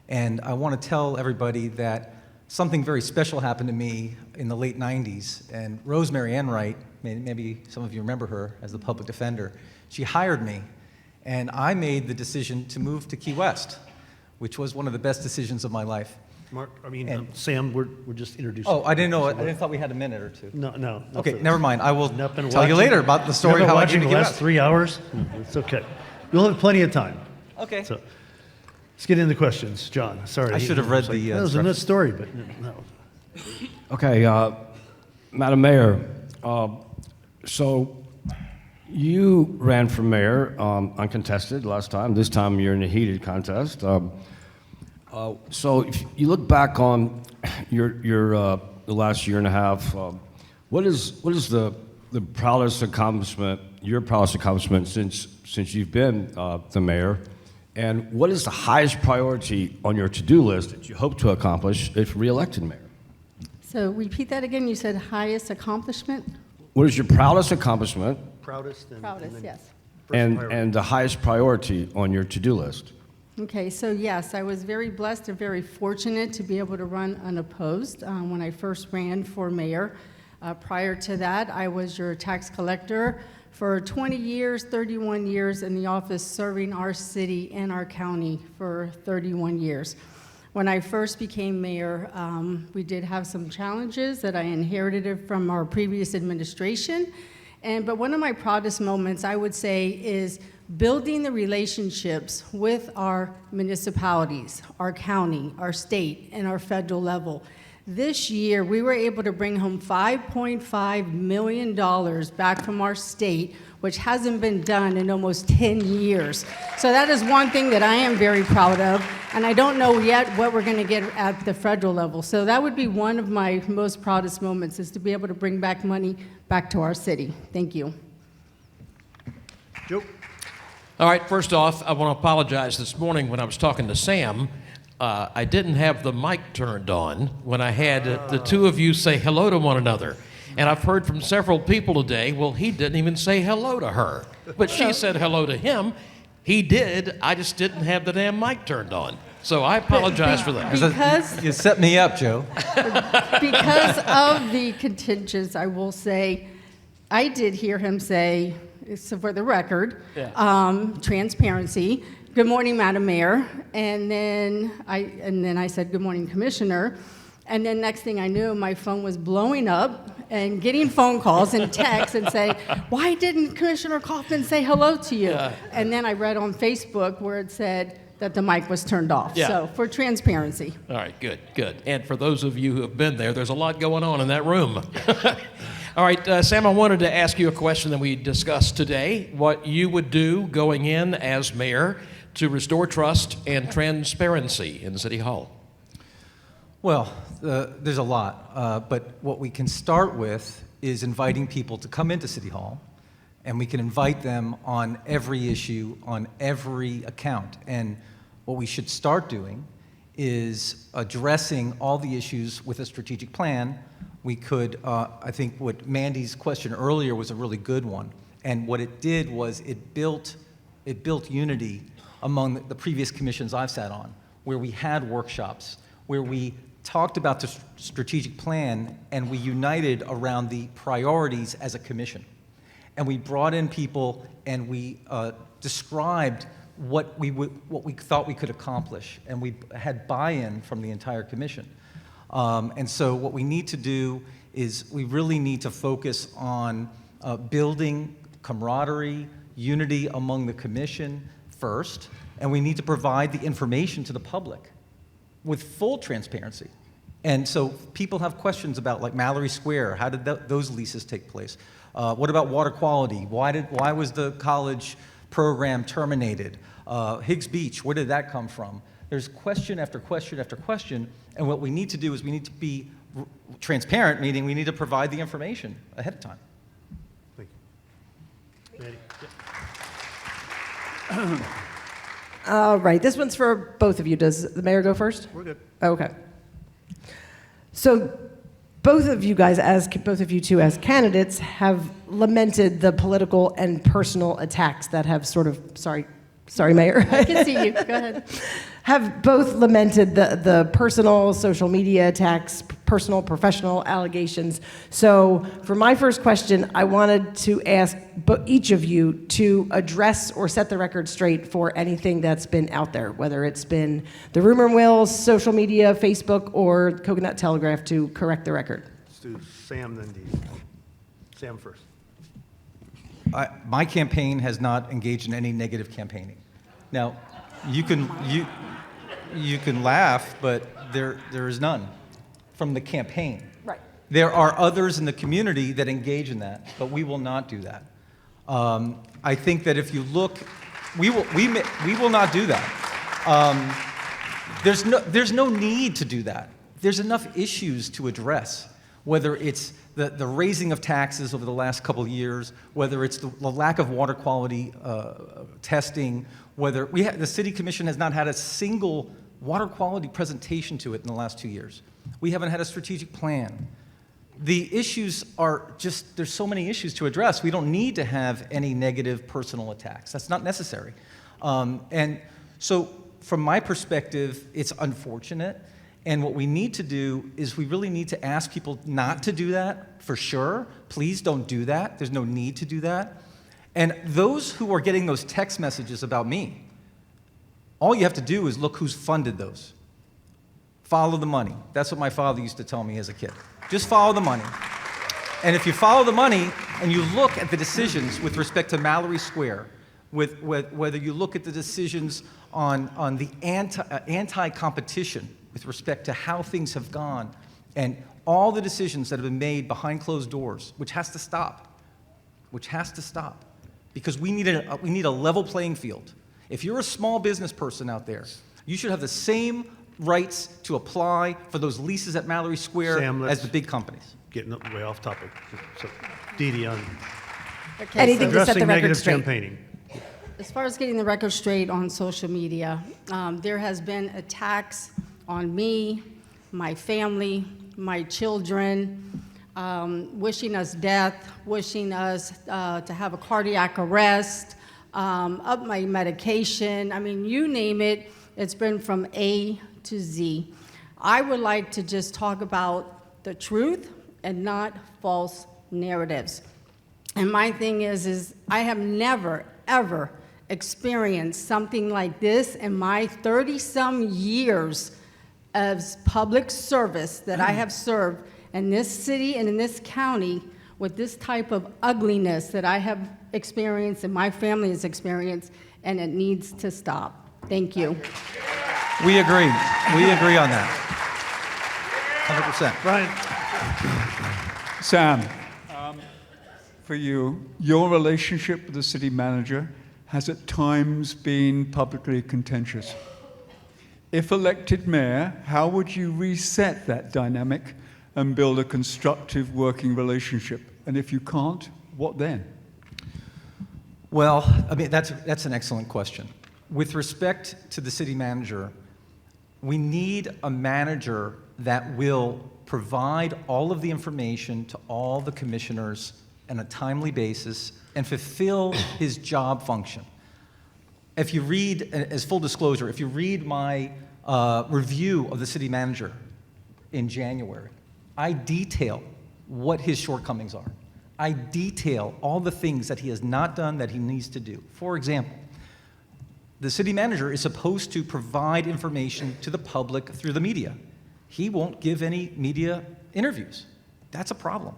And I want to tell everybody that something very special happened to me in the late 90s, and Rosemary Enright, maybe some of you remember her as the public defender, she hired me, and I made the decision to move to Key West, which was one of the best decisions of my life. Sam, we're just introducing. Oh, I didn't know. I didn't thought we had a minute or two. No. Okay, never mind. I will tell you later about the story of how I came to the Key last West. 3 hours. It's okay. We'll have plenty of time. Okay. So let's get into questions, John. Sorry. I should have read the. That was a nice story, but no. Okay, Madam Mayor, so You ran for mayor uncontested last time. This time you're in a heated contest. So if you look back on the last year and a half, what is the proudest accomplishment, your proudest accomplishment since you've been the mayor? And what is the highest priority on your to-do list that you hope to accomplish if re-elected mayor? So repeat that again. You said highest accomplishment? What is your proudest accomplishment? Proudest and Proudest, then yes. first priority. And the highest priority on your to-do list? Okay, so yes, I was very blessed and very fortunate to be able to run unopposed when I first ran for mayor. Prior to that, I was your tax collector for 20 years, 31 years in the office, serving our city and our county for 31 years. When I first became mayor, we did have some challenges that I inherited from our previous administration. But one of my proudest moments, I would say, is building the relationships with our municipalities, our county, our state, and our federal level. This year, we were able to bring home $5.5 million back from our state, which hasn't been done in almost 10 years. So that is one thing that I am very proud of, and I don't know yet what we're going to get at the federal level. So that would be one of my most proudest moments, is to be able to bring back money back to our city. Thank you. Joe? All right, first off, I want to apologize. This morning when I was talking to Sam, I didn't have the mic turned on when I had the two of you say hello to one another. And I've heard from several people today, well, he didn't even say hello to her. But she said hello to him. He did. I just didn't have the damn mic turned on. So I apologize for that. Because You set me up, Joe. because of the contingents, I will say, I did hear him say, so for the record, transparency. Good morning, Madam Mayor. And then I said, good morning, Commissioner. And then next thing I knew, my phone was blowing up and getting phone calls and texts and saying, why didn't Commissioner Kaufman say hello to you? Yeah. And then I read on Facebook where it said that the mic was turned off. Yeah. So for transparency. All right, good, good. And for those of you who have been there, there's a lot going on in that room. All right, Sam, I wanted to ask you a question that we discussed today, what you would do going in as mayor to restore trust and transparency in City Hall. Well, there's a lot, but what we can start with is inviting people to come into City Hall, and we can invite them on every issue, on every account. And what we should start doing is addressing all the issues with a strategic plan. We could, I think what Mandy's question earlier was a really good one. And what it did was it built unity among the previous commissions I've sat on, where we had workshops, where we talked about the strategic plan and we united around the priorities as a commission. And we brought in people and we described what we thought we could accomplish, and we had buy-in from the entire commission. And so what we need to do is we really need to focus on building camaraderie, unity among the commission first, and we need to provide the information to the public with full transparency. And so people have questions about, like, Mallory Square, how did those leases take place? What about water quality? Why was the college program terminated? Higgs Beach, where did that come from? There's question after question after question, and what we need to do is we need to be transparent, meaning we need to provide the information ahead of time. Thank you. Mandy? All right, this one's for both of you. Does the mayor go first? We're good. Okay. So both of you guys, both of you two as candidates, have lamented the political and personal attacks that have sort of, sorry, Mayor. I can see you. Go ahead. Have both lamented the personal social media attacks, personal, professional allegations. So for my first question, I wanted to ask each of you to address or set the record straight for anything that's been out there, whether it's been the rumor mills, social media, Facebook, or Coconut Telegraph, to correct the record. Let's do Sam, then Dee. Sam first. My campaign has not engaged in any negative campaigning. Now, you can laugh, but there is none from the campaign. Right. There are others in the community that engage in that, but we will not do that. I think that if you look, we will not do that. There's no need to do that. There's enough issues to address, whether it's the raising of taxes over the last couple of years, whether it's the lack of water quality testing, whether the City Commission has not had a single water quality presentation to it in the last 2 years. We haven't had a strategic plan. The issues are just, there's so many issues to address. We don't need to have any negative personal attacks. That's not necessary. And so from my perspective, it's unfortunate. And what we need to do is we really need to ask people not to do that, for sure. Please don't do that. There's no need to do that. And those who are getting those text messages about me, all you have to do is look who's funded those. Follow the money. That's what my father used to tell me as a kid. Just follow the money. And if you follow the money and you look at the decisions with respect to Mallory Square, whether you look at the decisions on the anti-competition with respect to how things have gone, and all the decisions that have been made behind closed doors, which has to stop, because we need a level playing field. If you're a small business person out there, you should have the same rights to apply for those leases at Mallory Square as the big companies. Getting way off topic. So, Dee Dee, on Anything to set the addressing record negative straight. campaigning. As far as getting the record straight on social media, there has been attacks on me, my family, my children, wishing us death, wishing us to have a cardiac arrest, up my medication. I mean, you name it, it's been from A to Z. I would like to just talk about the truth and not false narratives. And my thing is I have never, ever experienced something like this in my 30-some years of public service that I have served in this city and in this county, with this type of ugliness that I have experienced and my family has experienced, and it needs to stop. Thank you. We agree. We agree on that. 100%. Brian. Sam, for you, your relationship with the city manager has at times been publicly contentious. If elected mayor, how would you reset that dynamic and build a constructive working relationship? And if you can't, what then? Well, I mean, that's an excellent question. With respect to the city manager, we need a manager that will provide all of the information to all the commissioners on a timely basis and fulfill his job function. If you read, as full disclosure, if you read my review of the city manager in January, I detail what his shortcomings are. I detail all the things that he has not done that he needs to do. For example, the city manager is supposed to provide information to the public through the media. He won't give any media interviews. That's a problem.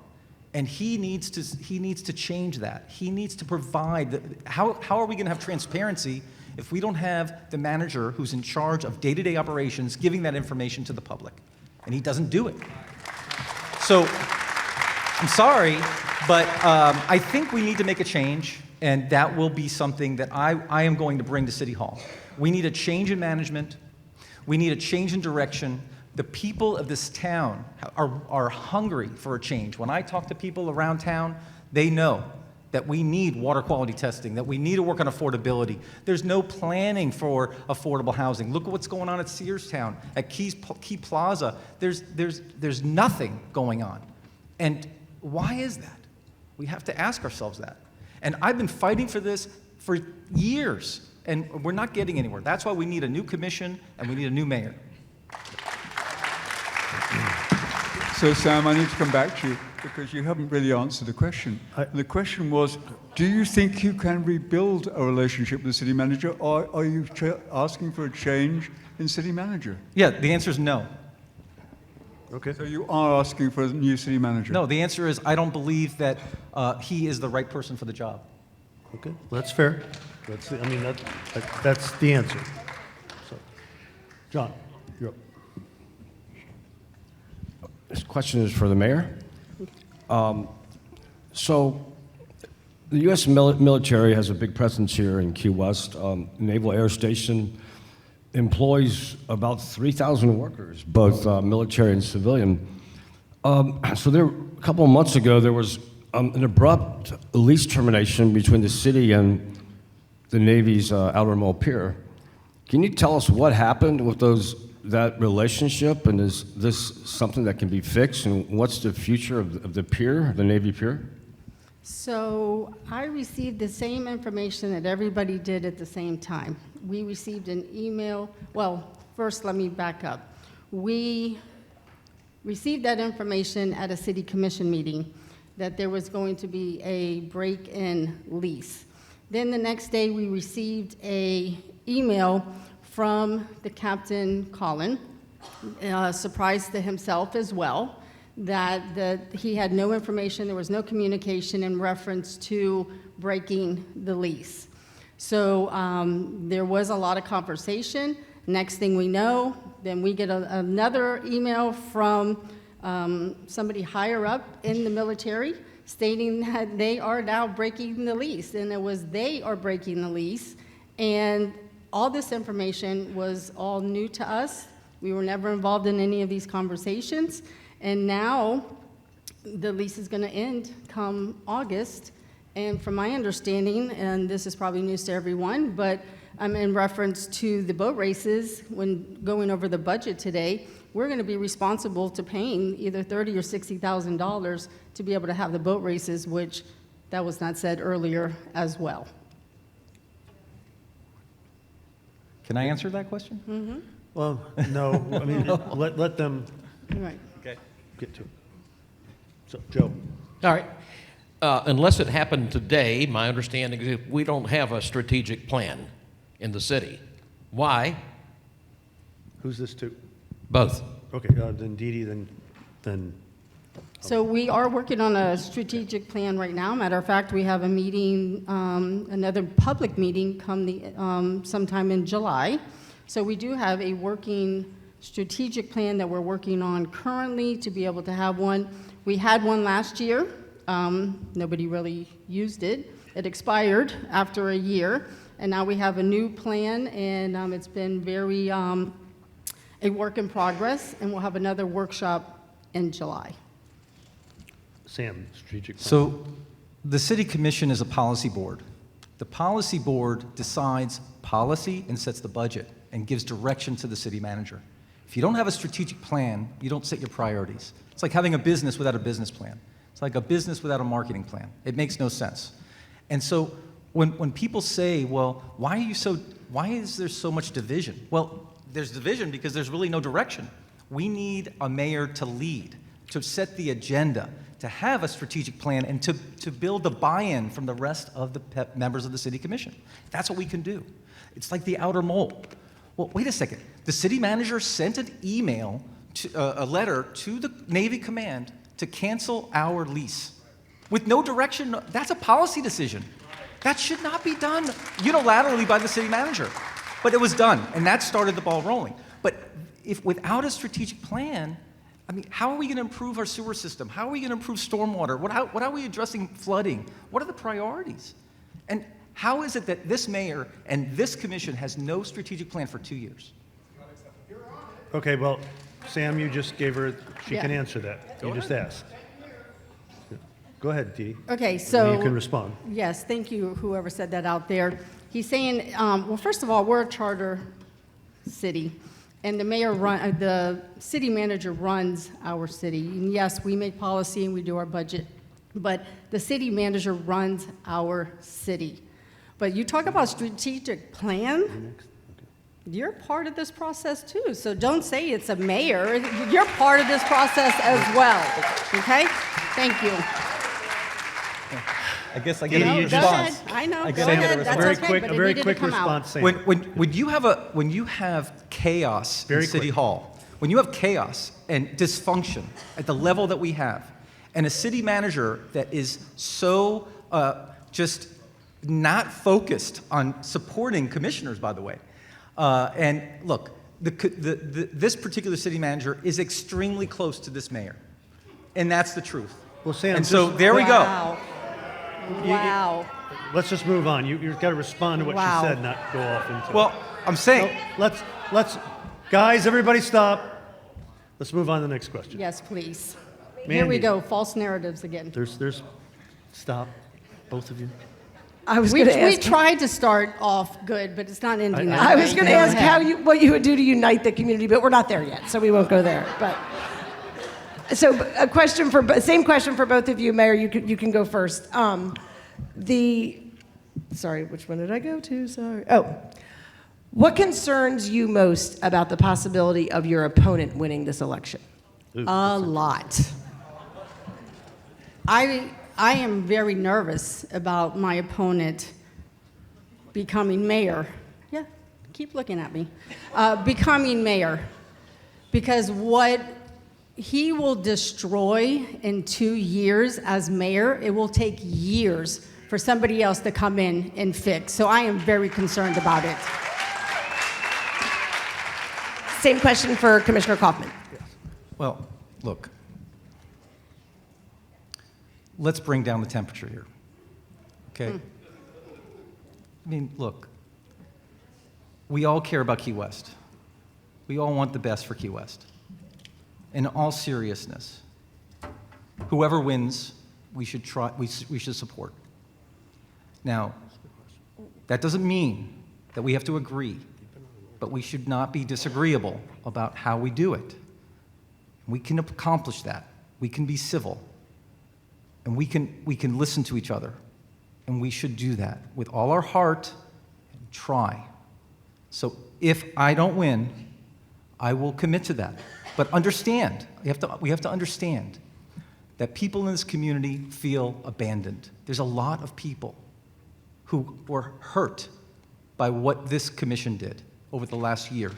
And he needs to change that. He needs to provide, how are we gonna have transparency if we don't have the manager who's in charge of day-to-day operations giving that information to the public? And he doesn't do it. So, I'm sorry, but I think we need to make a change, and that will be something that I am going to bring to City Hall. We need a change in management. We need a change in direction. The people of this town are hungry for a change. When I talk to people around town, they know that we need water quality testing, that we need to work on affordability. There's no planning for affordable housing. Look at what's going on at Searstown, at Key Plaza. There's nothing going on. And why is that? We have to ask ourselves that. And I've been fighting for this for years, and we're not getting anywhere. That's why we need a new commission and we need a new mayor. So, Sam, I need to come back to you because you haven't really answered the question. The question was, do you think you can rebuild a relationship with the city manager, or are you asking for a change in city manager? Yeah, the answer is no. Okay. So you are asking for a new city manager? No, the answer is I don't believe that he is the right person for the job. Okay, well, that's fair. That's the answer. So, John, you're up. This question is for the mayor. So The U.S. military has a big presence here in Key West. Naval Air Station employs about 3,000 workers, both military and civilian. So there, a couple of months ago, there was an abrupt lease termination between the city and the Navy's Outer Mole Pier. Can you tell us what happened with that relationship, and is this something that can be fixed, and what's the future of the pier, the Navy pier? So I received the same information that everybody did at the same time. We received an email. Well, first let me back up. We received that information at a city commission meeting that there was going to be a break-in lease. Then the next day we received an email from the Captain Colin, surprised to himself as well, that he had no information, there was no communication in reference to breaking the lease. So there was a lot of conversation. Next thing we know, then we get another email from somebody higher up in the military stating that they are now breaking the lease, and it was they are breaking the lease, and all this information was all new to us. We were never involved in any of these conversations, and now the lease is going to end come August. And from my understanding, and this is probably news to everyone, but in reference to the boat races, when going over the budget today, we're going to be responsible to paying either $30,000 or $60,000 to be able to have the boat races, which that was not said earlier as well. Can I answer that question? Mm-hmm. Well, no, I mean, let them Right. get to it. So, Joe. All right. Unless it happened today, my understanding is we don't have a strategic plan in the city. Why? Who's this to? Both. Okay, then Dee Dee, then. So we are working on a strategic plan right now. Matter of fact, we have a meeting, another public meeting come sometime in July. So we do have a working strategic plan that we're working on currently to be able to have one. We had one last year. Nobody really used it. It expired after a year, and now we have a new plan, and it's been very a work in progress, and we'll have another workshop in July. Sam, strategic plan. So the city commission is a policy board. The policy board decides policy and sets the budget and gives direction to the city manager. If you don't have a strategic plan, you don't set your priorities. It's like having a business without a business plan. It's like a business without a marketing plan. It makes no sense. And so when people say, well, why is there so much division? Well, there's division because there's really no direction. We need a mayor to lead, to set the agenda, to have a strategic plan, and to build the buy-in from the rest of the members of the city commission. That's what we can do. It's like the outer mole. Well, wait a second. The city manager sent an email, a letter to the Navy command to cancel our lease with no direction. That's a policy decision. That should not be done unilaterally by the city manager. But it was done, and that started the ball rolling. But if without a strategic plan, I mean, how are we going to improve our sewer system? How are we going to improve stormwater? What are we addressing flooding? What are the priorities? And how is it that this mayor and this commission has no strategic plan for 2 years? Okay, well, Sam, you just gave her, she can Yeah. answer that. You just asked. Go ahead, Dee. Okay, so. You can respond. Yes, thank you, whoever said that out there. He's saying, well, first of all, we're a charter city, and the city manager runs our city. And yes, we make policy and we do our budget, but the city manager runs our city. But you talk about strategic plan, you're part of this process too. So don't say it's a mayor, you're part of this process as well, okay? Thank you. I guess I Dee get Dee, a you response. just- I know, I go guess I get a ahead, response. that's okay, but A it very needed to quick come out. response, Sam. When you have chaos Very in City quick. Hall, when you have chaos and dysfunction at the level that we have, and a city manager that is so just not focused on supporting commissioners, by the way, and look, this particular city manager is extremely close to this mayor, and that's the truth. Well, Sam, and so just- there we go. Wow. Wow. Let's just move on. You've got to respond to what Wow. she said, not go off into. Well, I'm saying, No, guys, everybody stop. Let's move on to the next question. Yes, please. Here Mandy. we go, false narratives again. Stop, both of you. I was We going to ask. tried to start off good, but it's not ending that I way. was going to Go ask ahead. what you would do to unite the community, but we're not there yet, so we won't go there. But so same question for both of you, Mayor. You can go first. Sorry, which one did I go to? Sorry. Oh, what concerns you most about the possibility of your opponent winning this election? A lot. I am very nervous about my opponent becoming mayor. Yeah, keep looking at me. Becoming mayor. Because what he will destroy in 2 years as mayor, it will take years for somebody else to come in and fix. So I am very concerned about it. Same question for Commissioner Kaufman. well, look, let's bring down the temperature here, okay? I mean, look, we all care about Key West. We all want the best for Key West. In all seriousness, whoever wins, we should support. Now, that doesn't mean that we have to agree, but we should not be disagreeable about how we do it. We can accomplish that. We can be civil, and we can listen to each other, and we should do that with all our heart and try. So if I don't win, I will commit to that. But understand, we have to understand that people in this community feel abandoned. There's a lot of people who were hurt by what this commission did over the last year.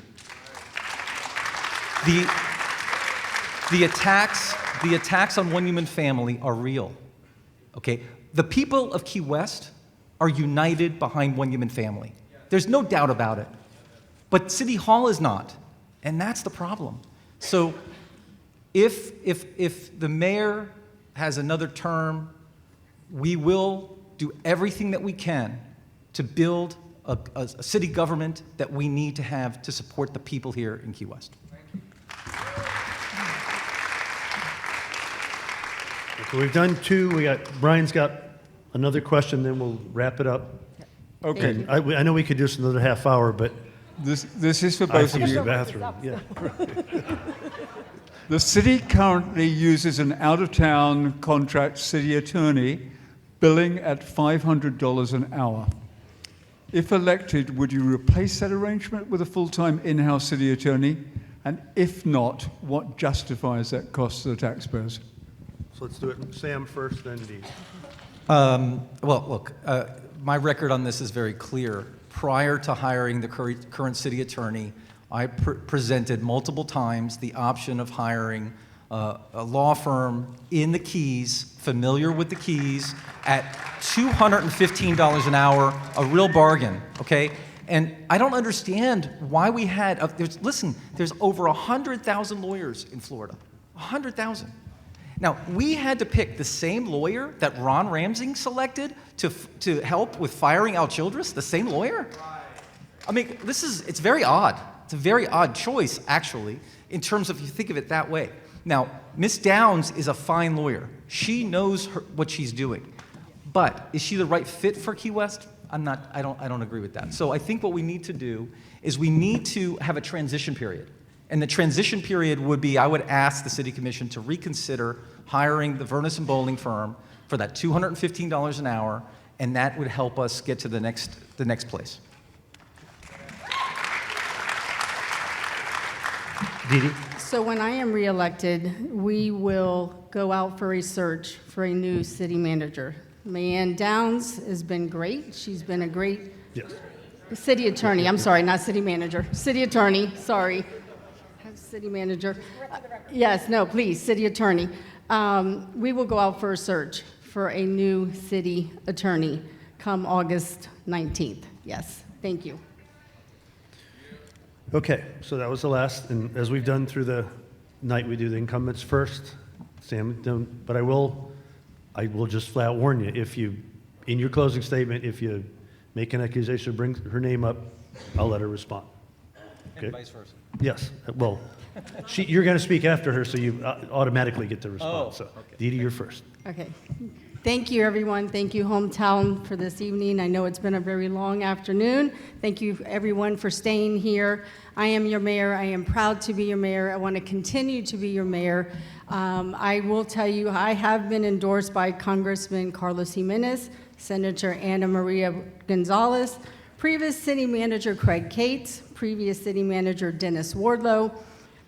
The attacks on one human family are real, okay? The people of Key West are united behind one human family. There's no doubt about it. But City Hall is not, and that's the problem. So if the mayor has another term, we will do everything that we can to build a city government that we need to have to support the people here in Key West. Okay, we've done two. Brian's got another question, then we'll wrap it up. Okay. And I know we could do this another half hour, but This is for I have both to of use you. the bathroom. Yeah. The city currently uses an out-of-town contract city attorney billing at $500 an hour. If elected, would you replace that arrangement with a full-time in-house city attorney? And if not, what justifies that cost to the taxpayers? So let's do it. Sam first, then Dee. Well, look, my record on this is very clear. Prior to hiring the current city attorney, I presented multiple times the option of hiring a law firm in the Keys, familiar with the Keys, at $215 an hour, a real bargain, okay? And I don't understand why we had, there's over 100,000 lawyers in Florida, 100,000. Now, we had to pick the same lawyer that Ron Ramsey selected to help with firing Al Childress, the same lawyer? I mean, it's very odd. It's a very odd choice, actually, in terms of if you think of it that way. Now, Ms. Downs is a fine lawyer. She knows what she's doing. But is she the right fit for Key West? I don't agree with that. So I think what we need to do is we need to have a transition period. And the transition period would be, I would ask the City Commission to reconsider hiring the Vernus and Bowling firm for that $215 an hour, and that would help us get to the next place. Dee Dee? So when I am reelected, we will go out for a search for a new city manager. Mayanne Downs has been great. She's been a great city attorney. I'm sorry, not city manager. City attorney, sorry. City manager. Yes, no, please, city attorney. We will go out for a search for a new city attorney come August 19th. Yes, thank you. Okay, so that was the last, and as we've done through the night, we do the incumbents first. Sam, but I will just flat warn you, if you in your closing statement, if you make an accusation, bring her name up, I'll let her respond. Okay? And vice versa. Yes, well, you're going to speak after her, so you automatically get to respond. Oh, So, okay. Dee Dee, you're first. Okay. Thank you, everyone. Thank you, HomeTown, for this evening. I know it's been a very long afternoon. Thank you, everyone, for staying here. I am your mayor. I am proud to be your mayor. I want to continue to be your mayor. I will tell you, I have been endorsed by Congressman Carlos Jimenez, Senator Ana Maria Gonzalez, previous city manager Craig Cates, previous city manager Dennis Wardlow,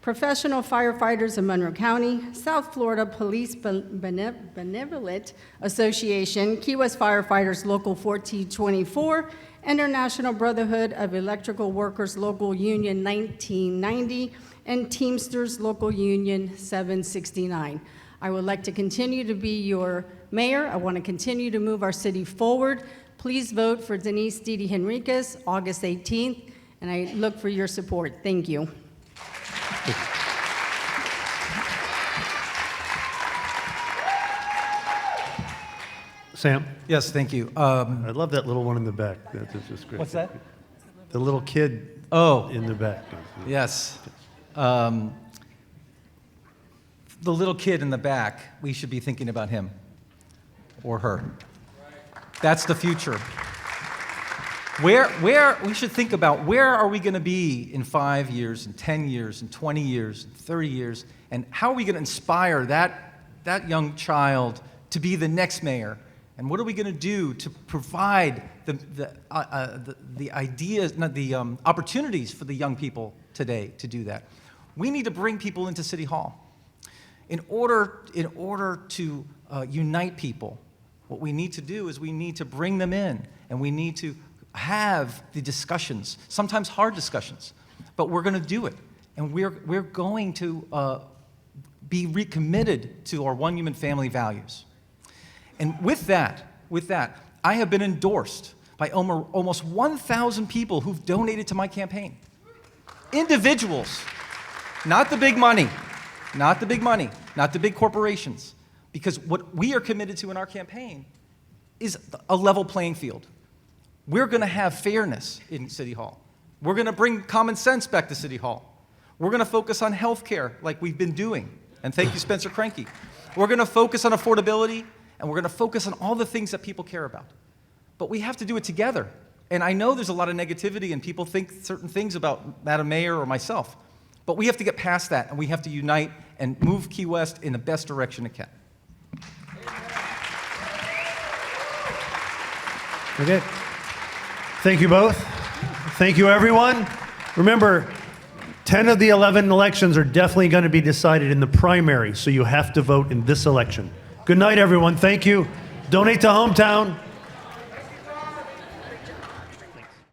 professional firefighters of Monroe County, South Florida Police Benevolent Association, Key West Firefighters Local 1424, International Brotherhood of Electrical Workers Local Union 1990, and Teamsters Local Union 769. I would like to continue to be your mayor. I want to continue to move our city forward. Please vote for Denise Didi Henriquez, August 18th, and I look for your support. Thank you. Sam? Yes, thank you. I love that little one in the back. That's just great. What's that? The little kid Oh, in the back. yes. The little kid in the back, we should be thinking about him or her. That's the future. Where we should think about where are we going to be in 5 years, in 10 years, in 20 years, in 30 years, and how are we going to inspire that young child to be the next mayor? And what are we going to do to provide the ideas, not the opportunities for the young people today to do that? We need to bring people into City Hall. In order to unite people, what we need to do is we need to bring them in, and we need to have the discussions, sometimes hard discussions, but we're going to do it. And we're going to be recommitted to our one human family values. And with that, I have been endorsed by almost 1,000 people who've donated to my campaign. Individuals, not the big money, not the big corporations, because what we are committed to in our campaign is a level playing field. We're going to have fairness in City Hall. We're going to bring common sense back to City Hall. We're going to focus on health care like we've been doing. And thank you, Spencer Cranky. We're going to focus on affordability, and we're going to focus on all the things that people care about. But we have to do it together. And I know there's a lot of negativity, and people think certain things about Madam Mayor or myself. But we have to get past that, and we have to unite and move Key West in the best direction it can. Okay. Thank you both. Thank you, everyone. Remember, 10 of the 11 elections are definitely going to be decided in the primary, so you have to vote in this election. Good night, everyone. Thank you. Donate to HomeTown.